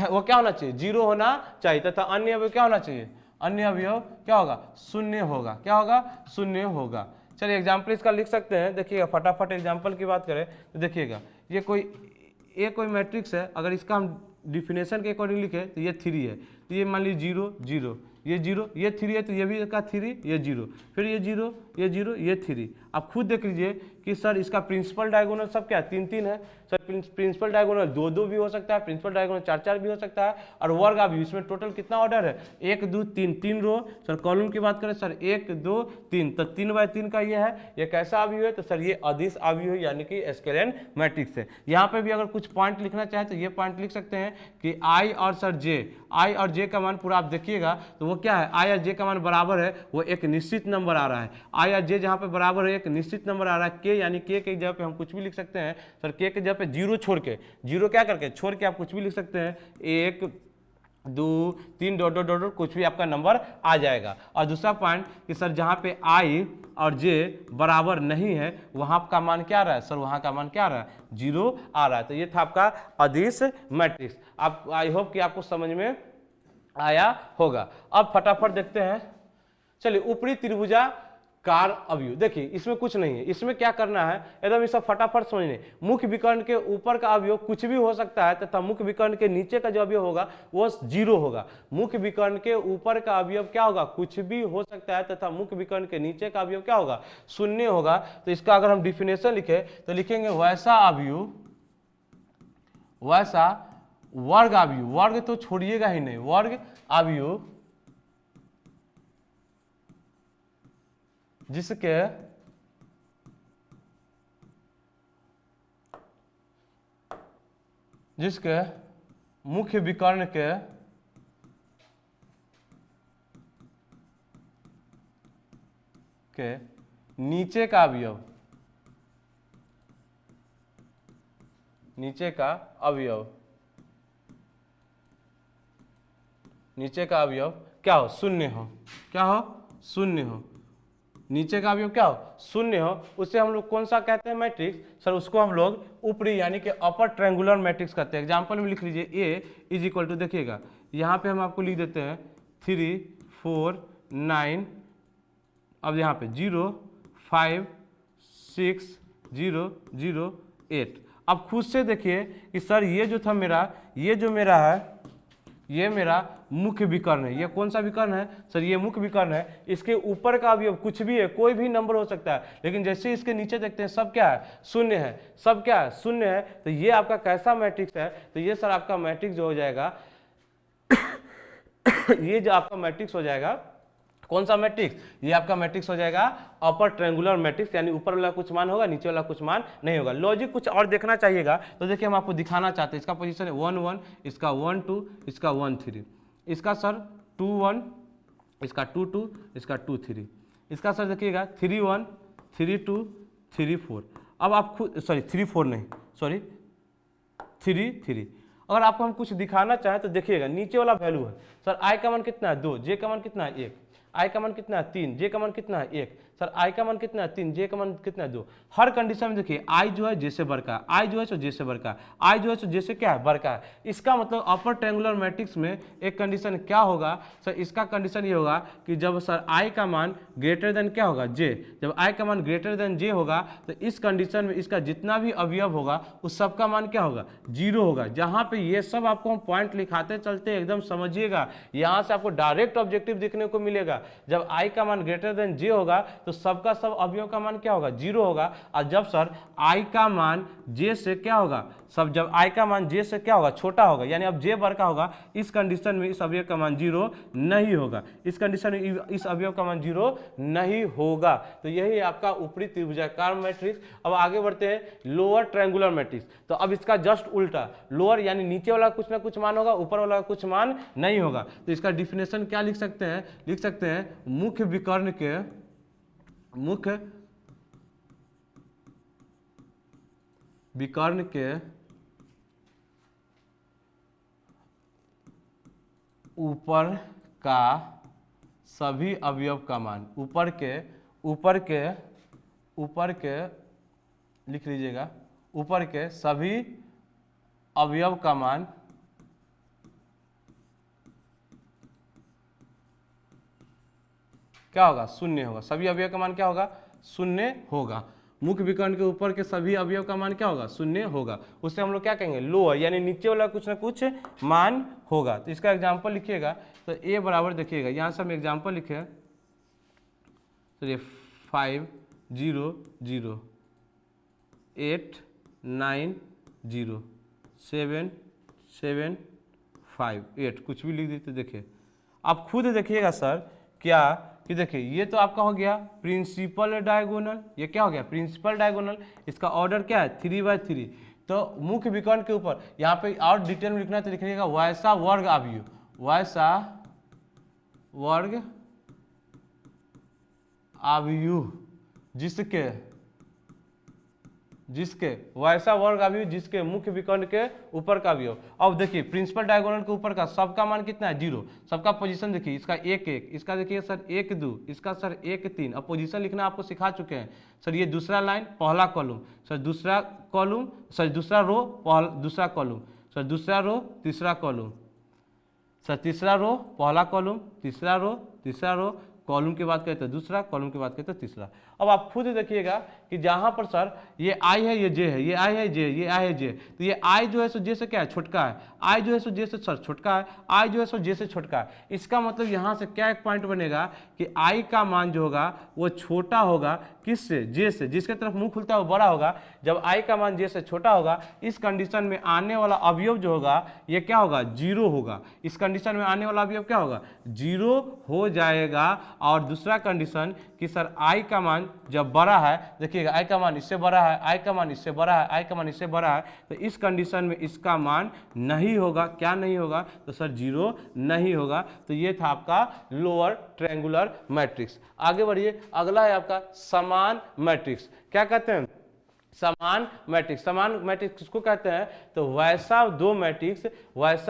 वो क्या होना चाहिए, 0 होना चाहिए। तथा अन्य अवयव क्या होना चाहिए, अन्य अवयव क्या होगा, शून्य होगा। क्या होगा, शून्य होगा। चलिए एग्जाम्पल इसका लिख सकते हैं। देखिएगा फटाफट एग्जाम्पल की बात करें तो देखिएगा ये कोई मैट्रिक्स है। अगर इसका हम डिफिनेशन के अकॉर्डिंग लिखे तो ये 3 है, तो ये मान लीजिए 0 0, ये 0, ये 3 है तो ये भी इसका 3, ये 0, फिर ये 0, ये 0, ये 3। आप खुद देख लीजिए कि सर इसका प्रिंसिपल डायगोनल सब क्या 3 3 है। सर प्रिंसिपल डायगोनल 2 2 भी हो सकता है, प्रिंसिपल डायगोनल 4 4 भी हो सकता है। और वर्ग अवयव इसमें टोटल कितना ऑर्डर है, 1 2 3, 3 रो। सर कॉलम की बात करें सर 1 2 3, तो 3/3 का ये है। ये कैसा अवयव है, तो सर ये अदिश अवयव है यानी कि स्केलर मैट्रिक्स है। यहाँ पे भी अगर कुछ पॉइंट लिखना चाहे तो ये पॉइंट लिख सकते हैं कि आई और सर आई और जे का मान पूरा आप देखिएगा तो वो क्या है, आई और जे का मान बराबर है, वो एक निश्चित नंबर आ रहा है। आई और जे जहाँ पे बराबर है एक निश्चित नंबर आ रहा है। के यानी के जगह पे हम कुछ भी लिख सकते हैं। सर के जगह पे 0 छोड़ के, 0 क्या करके छोड़ के आप कुछ भी लिख सकते हैं, 1 2 3 डॉट डॉट डॉट कुछ भी आपका नंबर आ जाएगा। और दूसरा पॉइंट कि सर जहाँ पे आई और जे बराबर नहीं है वहाँ का मान क्या आ रहा है, सर वहाँ का मान क्या आ रहा है, 0 आ रहा है। तो ये था आपका अदिश मैट्रिक्स। आप आई होप कि आपको समझ में आया होगा। अब फटाफट देखते हैं। चलिए ऊपरी त्रिभुजाकार अवयव। देखिए इसमें कुछ नहीं है, इसमें क्या करना है एकदम इसे फटाफट समझने। मुख्य विकर्ण के ऊपर का अवयव कुछ भी हो सकता है तथा मुख्य विकर्ण के नीचे का जो अवयव होगा वो 0 होगा। मुख्य विकर्ण के ऊपर का अवयव क्या होगा, कुछ भी हो सकता है तथा मुख्य विकर्ण के नीचे का अवयव क्या होगा, शून्य होगा। तो इसका अगर हम डिफिनेशन लिखे तो लिखेंगे वैसा वर्ग अवयव, वर्ग तो छोड़िएगा ही नहीं, वर्ग अवयव जिसके मुख्य विकर्ण के नीचे का अवयव नीचे का क्या हो, शून्य हो। क्या हो, शून्य हो। नीचे का अवयव क्या हो, शून्य हो। उसे हम लोग कौन सा कहते हैं, मैट्रिक्स। सर उसको हम लोग ऊपरी यानी कि अपर ट्रायंगुलर मैट्रिक्स कहते हैं। एग्जांपल में लिख लीजिए ए इज इक्वल टू, देखिएगा यहाँ पे हम आपको लिख देते हैं 3 4 9, अब यहाँ पे 0 5 6 0 0 8। अब खुद से देखिए कि सर ये जो था मेरा, ये जो मेरा है ये मेरा मुख्य विकर्ण है। ये कौन सा विकर्ण है, सर ये मुख्य विकर्ण है। इसके ऊपर का अवयव कुछ भी है, कोई भी नंबर हो सकता है, लेकिन जैसे इसके नीचे देखते हैं सब क्या है, शून्य है। सब क्या है, शून्य है। तो ये आपका कैसा मैट्रिक्स है, तो ये सर आपका मैट्रिक्स जो हो जाएगा ये जो आपका मैट्रिक्स हो जाएगा, कौन सा मैट्रिक्स, ये आपका मैट्रिक्स हो जाएगा अपर ट्रायंगुलर मैट्रिक्स, यानी ऊपर वाला कुछ मान होगा, नीचे वाला कुछ मान नहीं होगा। लॉजिक कुछ और देखना चाहिएगा तो देखिए हम आपको दिखाना चाहते हैं। इसका पोजीशन है 1 1, इसका 1 2, इसका 1 3, इसका सर 2 1, इसका 2 2, इसका 2 3, इसका सर देखिएगा 3 1 3 2 3 4। अब आप खुद, सॉरी 3 4 नहीं, सॉरी 3 3। अगर आपको हम कुछ दिखाना चाहें तो देखिएगा नीचे वाला वैल्यू है, सर आई का मान कितना है 2, जे का मान कितना है 1, आई का मान कितना है 3, जे का मान कितना है 1। सर आई का मान कितना है 3, जे का मान कितना है 2। हर कंडीशन में देखिए आई जो है जे से बढ़ का, आई जो है सो जे से बढ़ का, आई जो है सो जे से क्या है बढ़ का है। इसका मतलब अपर ट्रायंगुलर मैट्रिक्स में एक कंडीशन क्या होगा सर, इसका कंडीशन ये होगा कि जब सर आई का मान ग्रेटर देन क्या होगा जे, जब आई का मान ग्रेटर देन जे होगा तो इस कंडीशन में इसका जितना भी अवयव होगा उस सब का मान क्या होगा 0 होगा। जहां पे ये सब आपको हम पॉइंट लिखाते चलते एकदम समझिएगा, यहां से आपको डायरेक्ट ऑब्जेक्टिव देखने को मिलेगा। जब आई का मान ग्रेटर देन जे होगा तो सबका सब अवयव का मान क्या होगा 0 होगा, और जब सर आई का मान जे से क्या होगा सब, जब आई का मान जे से क्या होगा छोटा होगा, यानी अब जे बड़ा होगा, इस कंडीशन में इस अवयव का मान 0 नहीं होगा, इस कंडीशन में इस अवयव का मान 0 नहीं होगा। तो यही आपका ऊपरी त्रिभुजाकार मैट्रिक्स। अब आगे बढ़ते हैं लोअर ट्रायंगुलर मैट्रिक्स। तो अब इसका जस्ट उल्टा, लोअर यानी नीचे वाला कुछ ना कुछ मान होगा, ऊपर वाला कुछ मान नहीं होगा। तो इसका डिफिनेशन क्या लिख सकते हैं, लिख सकते हैं मुख्य विकर्ण के, मुख्य विकर्ण के ऊपर का सभी अवयव का मान, ऊपर के लिख लीजिएगा, ऊपर के सभी अवयव का मान क्या होगा 0 होगा। सभी अवयव का मान क्या होगा 0 होगा। मुख्य विकर्ण के ऊपर के सभी अवयव का मान क्या होगा 0 होगा। उससे हम लोग क्या कहेंगे लोअर, यानी नीचे वाला कुछ ना कुछ मान होगा। तो इसका एग्जांपल लिखिएगा, तो ए बराबर देखिएगा, यहाँ से हम एग्जांपल लिखे, तो ये 5 0 0 8 9 0 7 7 5 8 कुछ भी लिख देते। देखिए आप खुद देखिएगा सर क्या कि देखिए ये तो आपका हो गया प्रिंसिपल डायगोनल, ये क्या हो गया प्रिंसिपल डायगोनल, इसका ऑर्डर क्या है 3/3। तो मुख्य विकर्ण के ऊपर यहाँ पे और डिटेल में लिखना है तो लिखिएगा वैसा वर्ग अवयव, वैसा वर्ग अवयव जिसके वैसा वर्ग अवयव जिसके मुख्य विकर्ण के ऊपर का अवयव। अब देखिए प्रिंसिपल डायगोनल के ऊपर का सबका मान कितना है 0, सबका पोजीशन देखिए, इसका 1 1, इसका देखिए सर 1 2, इसका सर 1 3। अब पोजीशन लिखना आपको सिखा चुके हैं सर। ये दूसरा लाइन पहला कॉलम, सर दूसरा कॉलम, सर दूसरा रो पहला दूसरा कॉलम, सर दूसरा रो तीसरा कॉलम, सर तीसरा रो पहला कॉलम, तीसरा रो कॉलम के बाद कहते हैं दूसरा, कॉलम के बाद कहते हैं तीसरा। अब आप खुद देखिएगा कि जहां पर सर ये आई है, ये जे है, ये आई है जे, ये आई है जे, तो ये आई जो है सो जे से क्या है छोटका है, आई जो है सो जे से सर छोटका है, आई जो है सो जे से छोटका है। इसका मतलब यहां से क्या एक पॉइंट बनेगा कि आई का मान जो होगा वो छोटा होगा किससे, जे से, जिसके तरफ मुंह खुलता है वो बड़ा होगा। जब आई का मान जे से छोटा होगा इस कंडीशन में आने वाला अवयव जो होगा ये क्या होगा 0 होगा। इस कंडीशन में आने वाला अवयव क्या होगा 0 हो जाएगा। और दूसरा कंडीशन कि सर आई का मान जब बड़ा है, देखिएगा आई का मान इससे बड़ा है, आई का मान इससे बड़ा है, आई का मान इससे बड़ा है, तो इस कंडीशन में इसका मान नहीं होगा। क्या नहीं होगा तो सर 0 नहीं होगा। तो ये था आपका लोअर ट्रायंगुलर मैट्रिक्स। आगे बढ़िए, अगला है आपका समान मैट्रिक्स। क्या कहते हैं समान मैट्रिक्स। समान मैट्रिक्स किसको कहते हैं तो वैसा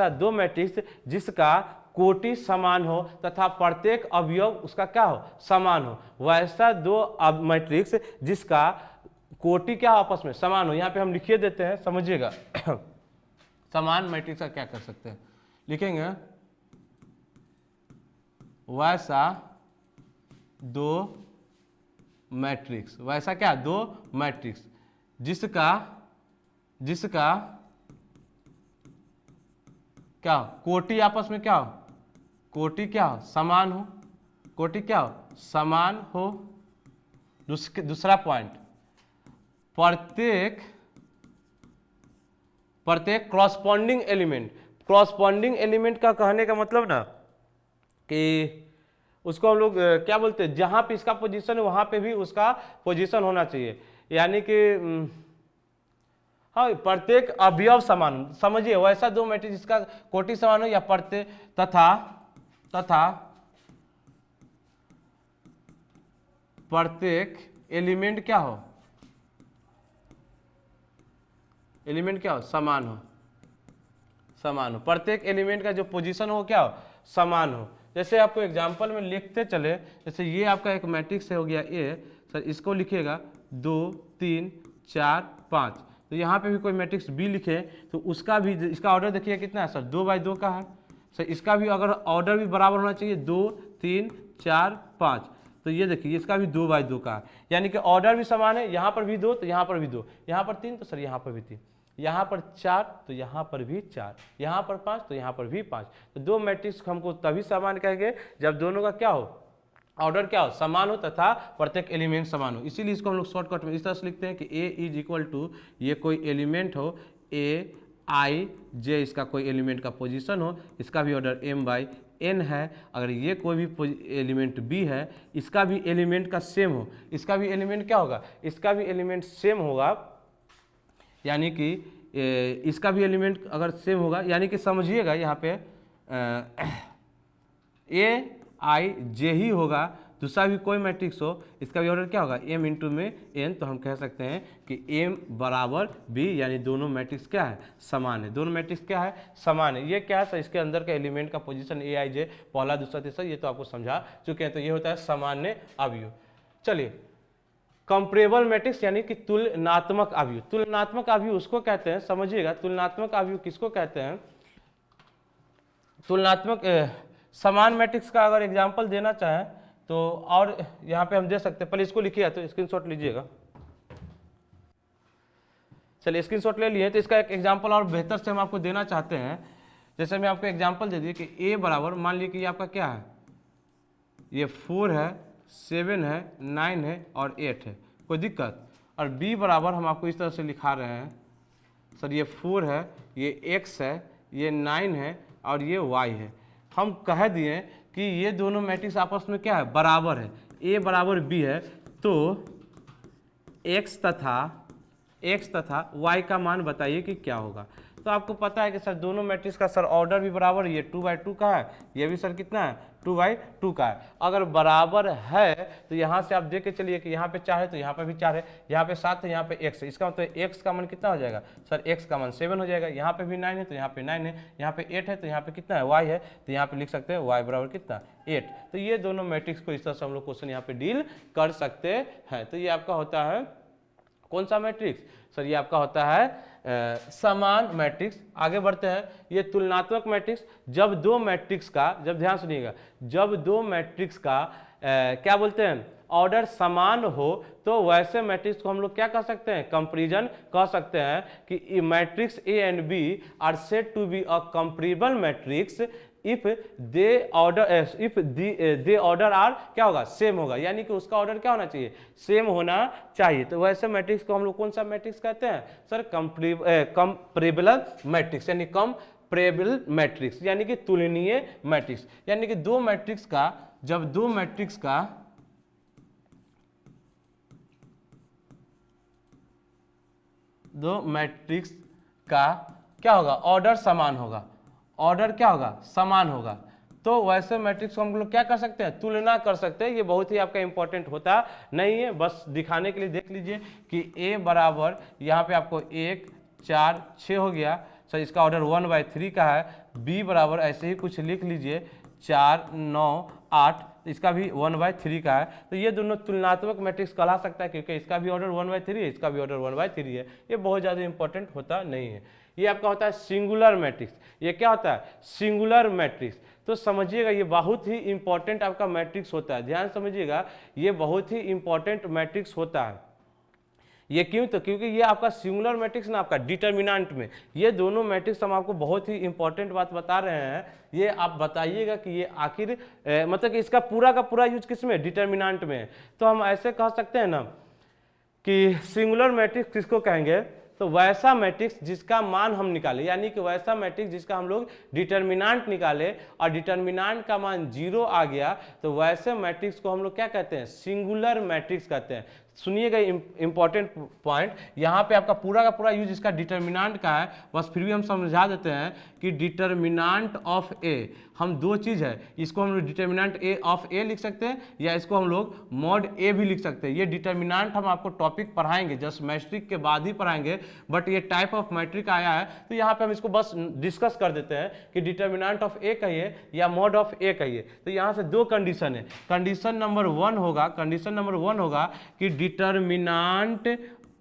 दो मैट्रिक्स जिसका कोटि समान हो तथा प्रत्येक अवयव उसका क्या हो समान हो। वैसा दो मैट्रिक्स जिसका कोटि क्या आपस में समान हो। यहाँ पे हम लिखिए देते हैं समझिएगा। समान मैट्रिक्स का क्या कर सकते हैं, लिखेंगे वैसा दो मैट्रिक्स, वैसा क्या दो मैट्रिक्स जिसका क्या कोटि आपस में क्या हो, कोटि क्या हो समान हो, कोटि क्या हो समान हो। दूसरा पॉइंट, प्रत्येक क्रॉसपॉन्डिंग एलिमेंट का कहने का मतलब ना कि उसको हम लोग क्या बोलते हैं, जहां पे इसका पोजीशन है वहां पे भी उसका पोजीशन होना चाहिए। यानी कि हाँ प्रत्येक अवयव समान, समझिए वैसा दो मैट्रिक्स जिसका कोटि समान हो या प्रत्येक तथा प्रत्येक एलिमेंट क्या हो, एलिमेंट क्या हो समान हो, प्रत्येक एलिमेंट का जो पोजीशन हो क्या हो समान हो। जैसे आपको एग्जाम्पल में लिखते चले, जैसे ये आपका एक मैट्रिक्स हो गया ए, सर इसको लिखिएगा 2 3 4 5, तो यहाँ पे भी कोई मैट्रिक्स बी लिखे तो उसका भी, इसका ऑर्डर देखिए कितना है सर, 2/2 का है सर। इसका भी अगर ऑर्डर भी बराबर होना चाहिए, 2 3 4 5, तो ये देखिए इसका भी 2/2 का है, यानी कि ऑर्डर भी समान है। यहाँ पर भी 2 तो यहाँ पर भी 2, यहाँ पर 3 तो सर यहाँ पर भी 3, यहाँ पर 4 तो यहाँ पर भी 4, यहाँ पर 5 तो यहाँ पर भी 5। तो दो मैट्रिक्स हमको तभी समान कहेंगे जब दोनों का क्या हो, ऑर्डर क्या हो, समान हो तथा प्रत्येक एलिमेंट समान हो। इसीलिए इसको हम लोग शॉर्टकट में इस तरह से लिखते हैं कि ए इज इक्वल टू, ये कोई एलिमेंट हो ए आई जे, इसका कोई एलिमेंट का पोजीशन हो, इसका भी ऑर्डर m/n है। अगर ये कोई भी एलिमेंट b है, इसका भी एलिमेंट का सेम हो, इसका भी एलिमेंट क्या होगा, इसका भी एलिमेंट सेम होगा, यानी कि इसका भी एलिमेंट अगर सेम होगा, यानी कि समझिएगा यहाँ पे ए आई जे ही होगा, दूसरा भी कोई मैट्रिक्स हो, इसका भी ऑर्डर क्या होगा m इंटू में n, तो हम कह सकते हैं कि m बराबर b, यानी दोनों मैट्रिक्स क्या है, समान है। दोनों मैट्रिक्स क्या है, समान है। ये क्या है सर, इसके अंदर का एलिमेंट का पोजीशन ए आई जे, पहला दूसरा तीसरा, ये तो आपको समझा चुके हैं। तो ये होता है सामान्य अवयव। चलिए, कंपेरेबल मैट्रिक्स यानी कि तुलनात्मक अवयव। तुलनात्मक अवयव उसको कहते हैं, समझिएगा, तुलनात्मक अवयव किसको कहते हैं, तुलनात्मक समान मैट्रिक्स का अगर एग्जाम्पल देना चाहें तो, और यहाँ पे हम दे सकते हैं, पहले इसको लिखिए तो स्क्रीनशॉट लीजिएगा। चलिए स्क्रीनशॉट ले लिए, तो इसका एक एग्जाम्पल और बेहतर से हम आपको देना चाहते हैं। जैसे मैं आपको एग्जाम्पल दे दिए कि a बराबर, मान लीजिए कि ये आपका क्या है, ये 4 है, 7 है, 9 है और 8 है, कोई दिक्कत। और b बराबर हम आपको इस तरह से लिखा रहे हैं, सर ये 4 है, ये x है, ये 9 है और ये y है। हम कह दिए कि ये दोनों मैट्रिक्स आपस में क्या है, बराबर है, a बराबर b है, तो x तथा y का मान बताइए कि क्या होगा। तो आपको पता है कि सर दोनों मैट्रिक्स का सर ऑर्डर भी बराबर है, ये 2/2 का है, ये भी सर कितना है, 2/2 का है। अगर बराबर है तो यहाँ से आप देख के चलिए कि यहाँ पे 4 है तो यहाँ पे भी 4 है, यहाँ पे 7 है, यहाँ पे x है, इसका मतलब x का मान कितना हो जाएगा सर, x का मान 7 हो जाएगा। यहाँ पे भी 9 है तो यहाँ पे 9 है, यहाँ पे 8 है तो यहाँ पे कितना है, y है, तो यहाँ पे लिख सकते हैं y बराबर कितना, 8। तो ये दोनों मैट्रिक्स को इस तरह से हम लोग क्वेश्चन यहाँ पे डील कर सकते हैं। तो ये आपका होता है कौन सा मैट्रिक्स सर, ये आपका होता है समान मैट्रिक्स। आगे बढ़ते हैं, ये तुलनात्मक मैट्रिक्स, जब दो मैट्रिक्स का, जब ध्यान सुनिएगा, जब दो मैट्रिक्स का क्या बोलते हैं, ऑर्डर समान हो, तो वैसे मैट्रिक्स को हम लोग क्या कह सकते हैं, कंपैरिजन कह सकते हैं कि matrix A and B are said to be a comparable matrix if they order are क्या होगा, सेम होगा, यानी कि उसका ऑर्डर क्या होना चाहिए, सेम होना चाहिए। तो वैसे मैट्रिक्स को हम लोग कौन सा मैट्रिक्स कहते हैं सर, कंपैरेबल मैट्रिक्स, यानी कंपैरेबल मैट्रिक्स यानी कि तुलनीय मैट्रिक्स। यानी कि दो मैट्रिक्स का, जब दो मैट्रिक्स का क्या होगा, ऑर्डर समान होगा, ऑर्डर क्या होगा, समान होगा, तो वैसे मैट्रिक्स को हम लोग क्या कर सकते हैं, तुलना कर सकते हैं। ये बहुत ही आपका इंपॉर्टेंट होता नहीं है, बस दिखाने के लिए देख लीजिए कि a बराबर यहाँ पे आपको 1 4 6 हो गया सर, इसका ऑर्डर 1/3 का है। b बराबर ऐसे ही कुछ लिख लीजिए 4 9 8, इसका भी 1/3 का है। तो ये दोनों तुलनात्मक मैट्रिक्स कहला सकता है, क्योंकि इसका भी ऑर्डर 1/3 है, इसका भी ऑर्डर 1/3 है। ये बहुत ज़्यादा इंपॉर्टेंट होता नहीं है। ये आपका होता है सिंगुलर मैट्रिक्स। ये क्या होता है, सिंगुलर मैट्रिक्स। तो समझिएगा ये बहुत ही इंपॉर्टेंट आपका मैट्रिक्स होता है, ध्यान समझिएगा, ये बहुत ही इंपॉर्टेंट मैट्रिक्स होता है। ये क्यों, तो क्योंकि ये आपका सिंगुलर मैट्रिक्स ना, आपका डिटर्मिनेंट में ये दोनों मैट्रिक्स हम आपको बहुत ही इंपॉर्टेंट बात बता रहे हैं। ये आप बताइएगा कि ये आखिर मतलब कि इसका पूरा का पूरा यूज किस में, डिटर्मिनेंट में। तो हम ऐसे कह सकते हैं ना कि सिंगुलर मैट्रिक्स किसको कहेंगे, तो वैसा मैट्रिक्स जिसका मान हम निकाले, यानी कि वैसा मैट्रिक्स जिसका हम लोग डिटर्मिनेंट निकाले और डिटर्मिनेंट का मान 0 आ गया, तो वैसे मैट्रिक्स को हम लोग क्या कहते हैं, सिंगुलर मैट्रिक्स कहते हैं। सुनिएगा इंपॉर्टेंट पॉइंट, यहाँ पे आपका पूरा का पूरा यूज इसका डिटर्मिनांट का है, बस फिर भी हम समझा देते हैं कि डिटर्मिनांट ऑफ ए, हम दो चीज़ है, इसको हम लोग डिटर्मिनांट ए ऑफ ए लिख सकते हैं या इसको हम लोग मॉड ए भी लिख सकते हैं। ये डिटर्मिनांट हम आपको टॉपिक पढ़ाएंगे, जस्ट मैट्रिक के बाद ही पढ़ाएंगे, बट ये टाइप ऑफ मैट्रिक आया है तो यहाँ पे हम इसको बस डिस्कस कर देते हैं कि डिटर्मिनांट ऑफ ए कहिए या मॉड ऑफ ए कहिए। तो यहाँ से दो कंडीशन है, कंडीशन नंबर वन होगा कि डिटर्मिनांट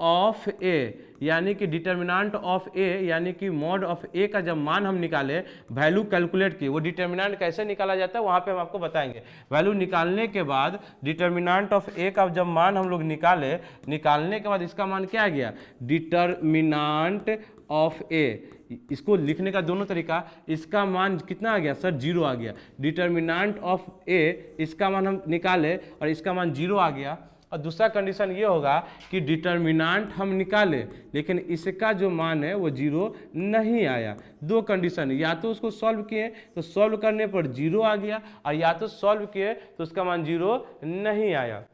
ऑफ ए यानी कि डिटर्मिनांट ऑफ ए यानी कि मॉड ऑफ ए का जब मान हम निकाले, वैल्यू कैलकुलेट की, वो डिटर्मिनांट कैसे निकाला जाता है वहाँ पे हम आपको बताएंगे। वैल्यू निकालने के बाद डिटर्मिनांट ऑफ ए का जब मान हम लोग निकालने के बाद इसका मान क्या आ गया, डिटर्मिनांट ऑफ ए। इसको लिखने का दोनों तरीका, इसका मान कितना आ गया सर, 0 आ गया। डिटर्मिनांट ऑफ ए, इसका मान हम निकाले और इसका मान 0 आ गया। और दूसरा कंडीशन ये होगा कि डिटर्मिनांट हम निकाले लेकिन इसका जो मान है वो 0 नहीं आया। दो कंडीशन, या तो उसको सॉल्व किए तो सॉल्व करने पर 0 आ गया, और या तो सॉल्व किए तो उसका मान 0 नहीं आया।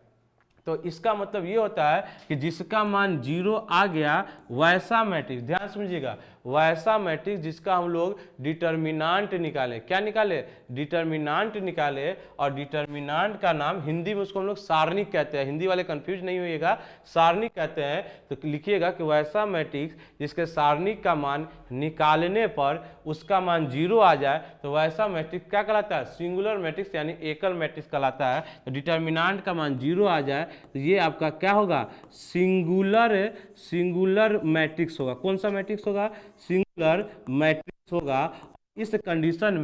तो इसका मतलब ये होता है कि जिसका मान 0 आ गया वैसा मैट्रिक्स, ध्यान समझिएगा, वैसा मैट्रिक्स जिसका हम लोग डिटर्मिनांट निकाले, क्या निकाले, डिटर्मिनांट निकाले, और डिटर्मिनांट का नाम हिंदी में उसको हम लोग सारणिक कहते हैं। हिंदी वाले कंफ्यूज नहीं होइएगा, सारणिक कहते हैं। तो लिखिएगा कि वैसा मैट्रिक्स जिसके सारणिक का मान निकालने पर उसका मान 0 आ जाए तो वैसा मैट्रिक्स क्या कहलाता है, सिंगुलर मैट्रिक्स यानी एकल मैट्रिक्स कहलाता है। तो डिटर्मिनांट का मान 0 आ जाए तो ये आपका क्या होगा, सिंगुलर मैट्रिक्स होगा। कौन सा मैट्रिक्स होगा, सिंगुलर मैट्रिक्स होगा। इस कंडीशन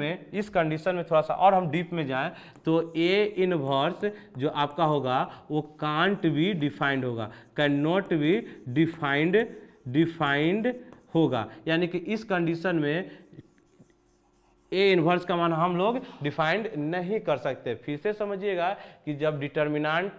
में थोड़ा सा और हम डीप में जाएं तो ए इनवर्स जो आपका होगा वो कांट बी डिफाइंड होगा, कैन नॉट बी डिफाइंड होगा। यानी कि इस कंडीशन में ए इनवर्स का मान हम लोग डिफाइंड नहीं कर सकते। फिर से समझिएगा कि जब डिटर्मिनांट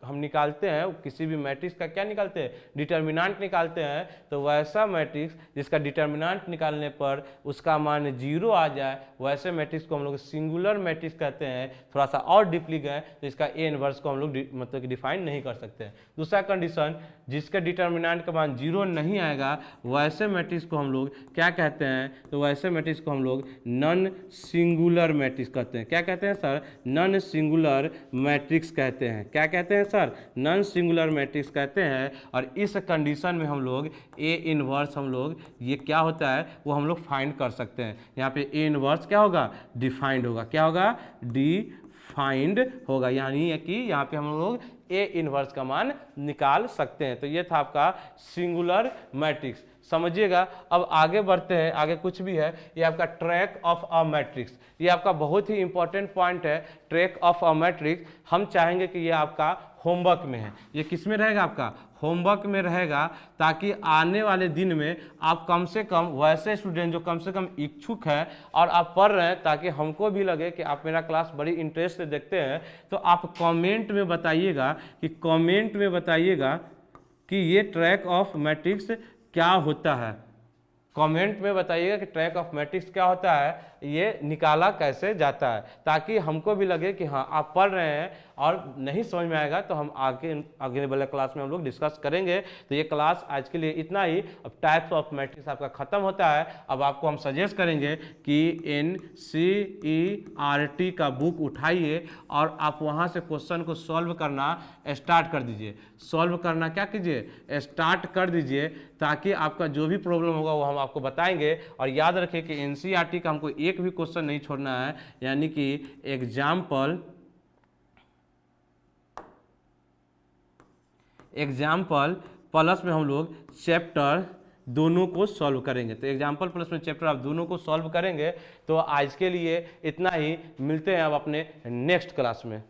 हम निकालते हैं किसी भी मैट्रिक्स का, क्या निकालते हैं, डिटर्मिनांट निकालते हैं, तो वैसा मैट्रिक्स जिसका डिटर्मिनांट निकालने पर उसका मान 0 आ जाए वैसे मैट्रिक्स को हम लोग सिंगुलर मैट्रिक्स कहते हैं। थोड़ा सा और डीपली गए तो इसका ए इनवर्स को हम लोग मतलब कि डिफाइन नहीं कर सकते हैं। दूसरा कंडीशन, जिसका डिटर्मिनांट का मान 0 नहीं आएगा वैसे मैट्रिक्स को हम लोग क्या कहते हैं, तो वैसे मैट्रिक्स को हम लोग नॉन सिंगुलर मैट्रिक्स कहते हैं। क्या कहते हैं सर, नॉन सिंगुलर मैट्रिक्स कहते हैं। क्या कहते हैं सर, नॉन सिंगुलर मैट्रिक्स कहते हैं। और इस कंडीशन में हम लोग ए इनवर्स हम लोग ये क्या होता है वो हम लोग फाइंड कर सकते हैं। यहाँ पे ए इनवर्स क्या होगा, डिफाइंड होगा। क्या होगा, डिफाइंड होगा, यानी कि यहाँ पे हम लोग ए इनवर्स का मान निकाल सकते हैं। तो ये था आपका सिंगुलर मैट्रिक्स, समझिएगा। अब आगे बढ़ते हैं, आगे कुछ भी है, ये आपका ट्रैक ऑफ अ मैट्रिक्स, ये आपका बहुत ही इंपॉर्टेंट पॉइंट है। ट्रैक ऑफ अ मैट्रिक्स हम चाहेंगे कि ये आपका होमवर्क में है। ये किस में रहेगा, आपका होमवर्क में रहेगा, ताकि आने वाले दिन में आप कम से कम वैसे स्टूडेंट जो कम से कम इच्छुक है और आप पढ़ रहे हैं, ताकि हमको भी लगे कि आप मेरा क्लास बड़ी इंटरेस्ट से देखते हैं, तो आप कमेंट में बताइएगा कि ये ट्रैक ऑफ मैट्रिक्स क्या होता है। कमेंट में बताइएगा कि ट्रैक ऑफ मैट्रिक्स क्या होता है, ये निकाला कैसे जाता है, ताकि हमको भी लगे कि हाँ आप पढ़ रहे हैं। और नहीं समझ में आएगा तो हम आगे वाले क्लास में हम लोग डिस्कस करेंगे। तो ये क्लास आज के लिए इतना ही। अब टाइप्स ऑफ मैट्रिक्स आपका खत्म होता है। अब आपको हम सजेस्ट करेंगे कि NCERT का बुक उठाइए और आप वहाँ से क्वेश्चन को सॉल्व करना स्टार्ट कर दीजिए। सॉल्व करना क्या कीजिए, स्टार्ट कर दीजिए, ताकि आपका जो भी प्रॉब्लम होगा वो हम आपको बताएंगे। और याद रखिए कि NCERT का हमको एक भी क्वेश्चन नहीं छोड़ना है, यानी कि एग्जाम्पल प्लस में हम लोग चैप्टर दोनों को सॉल्व करेंगे। तो एग्जाम्पल प्लस में चैप्टर आप दोनों को सॉल्व करेंगे। तो आज के लिए इतना ही, मिलते हैं अब अपने नेक्स्ट क्लास में।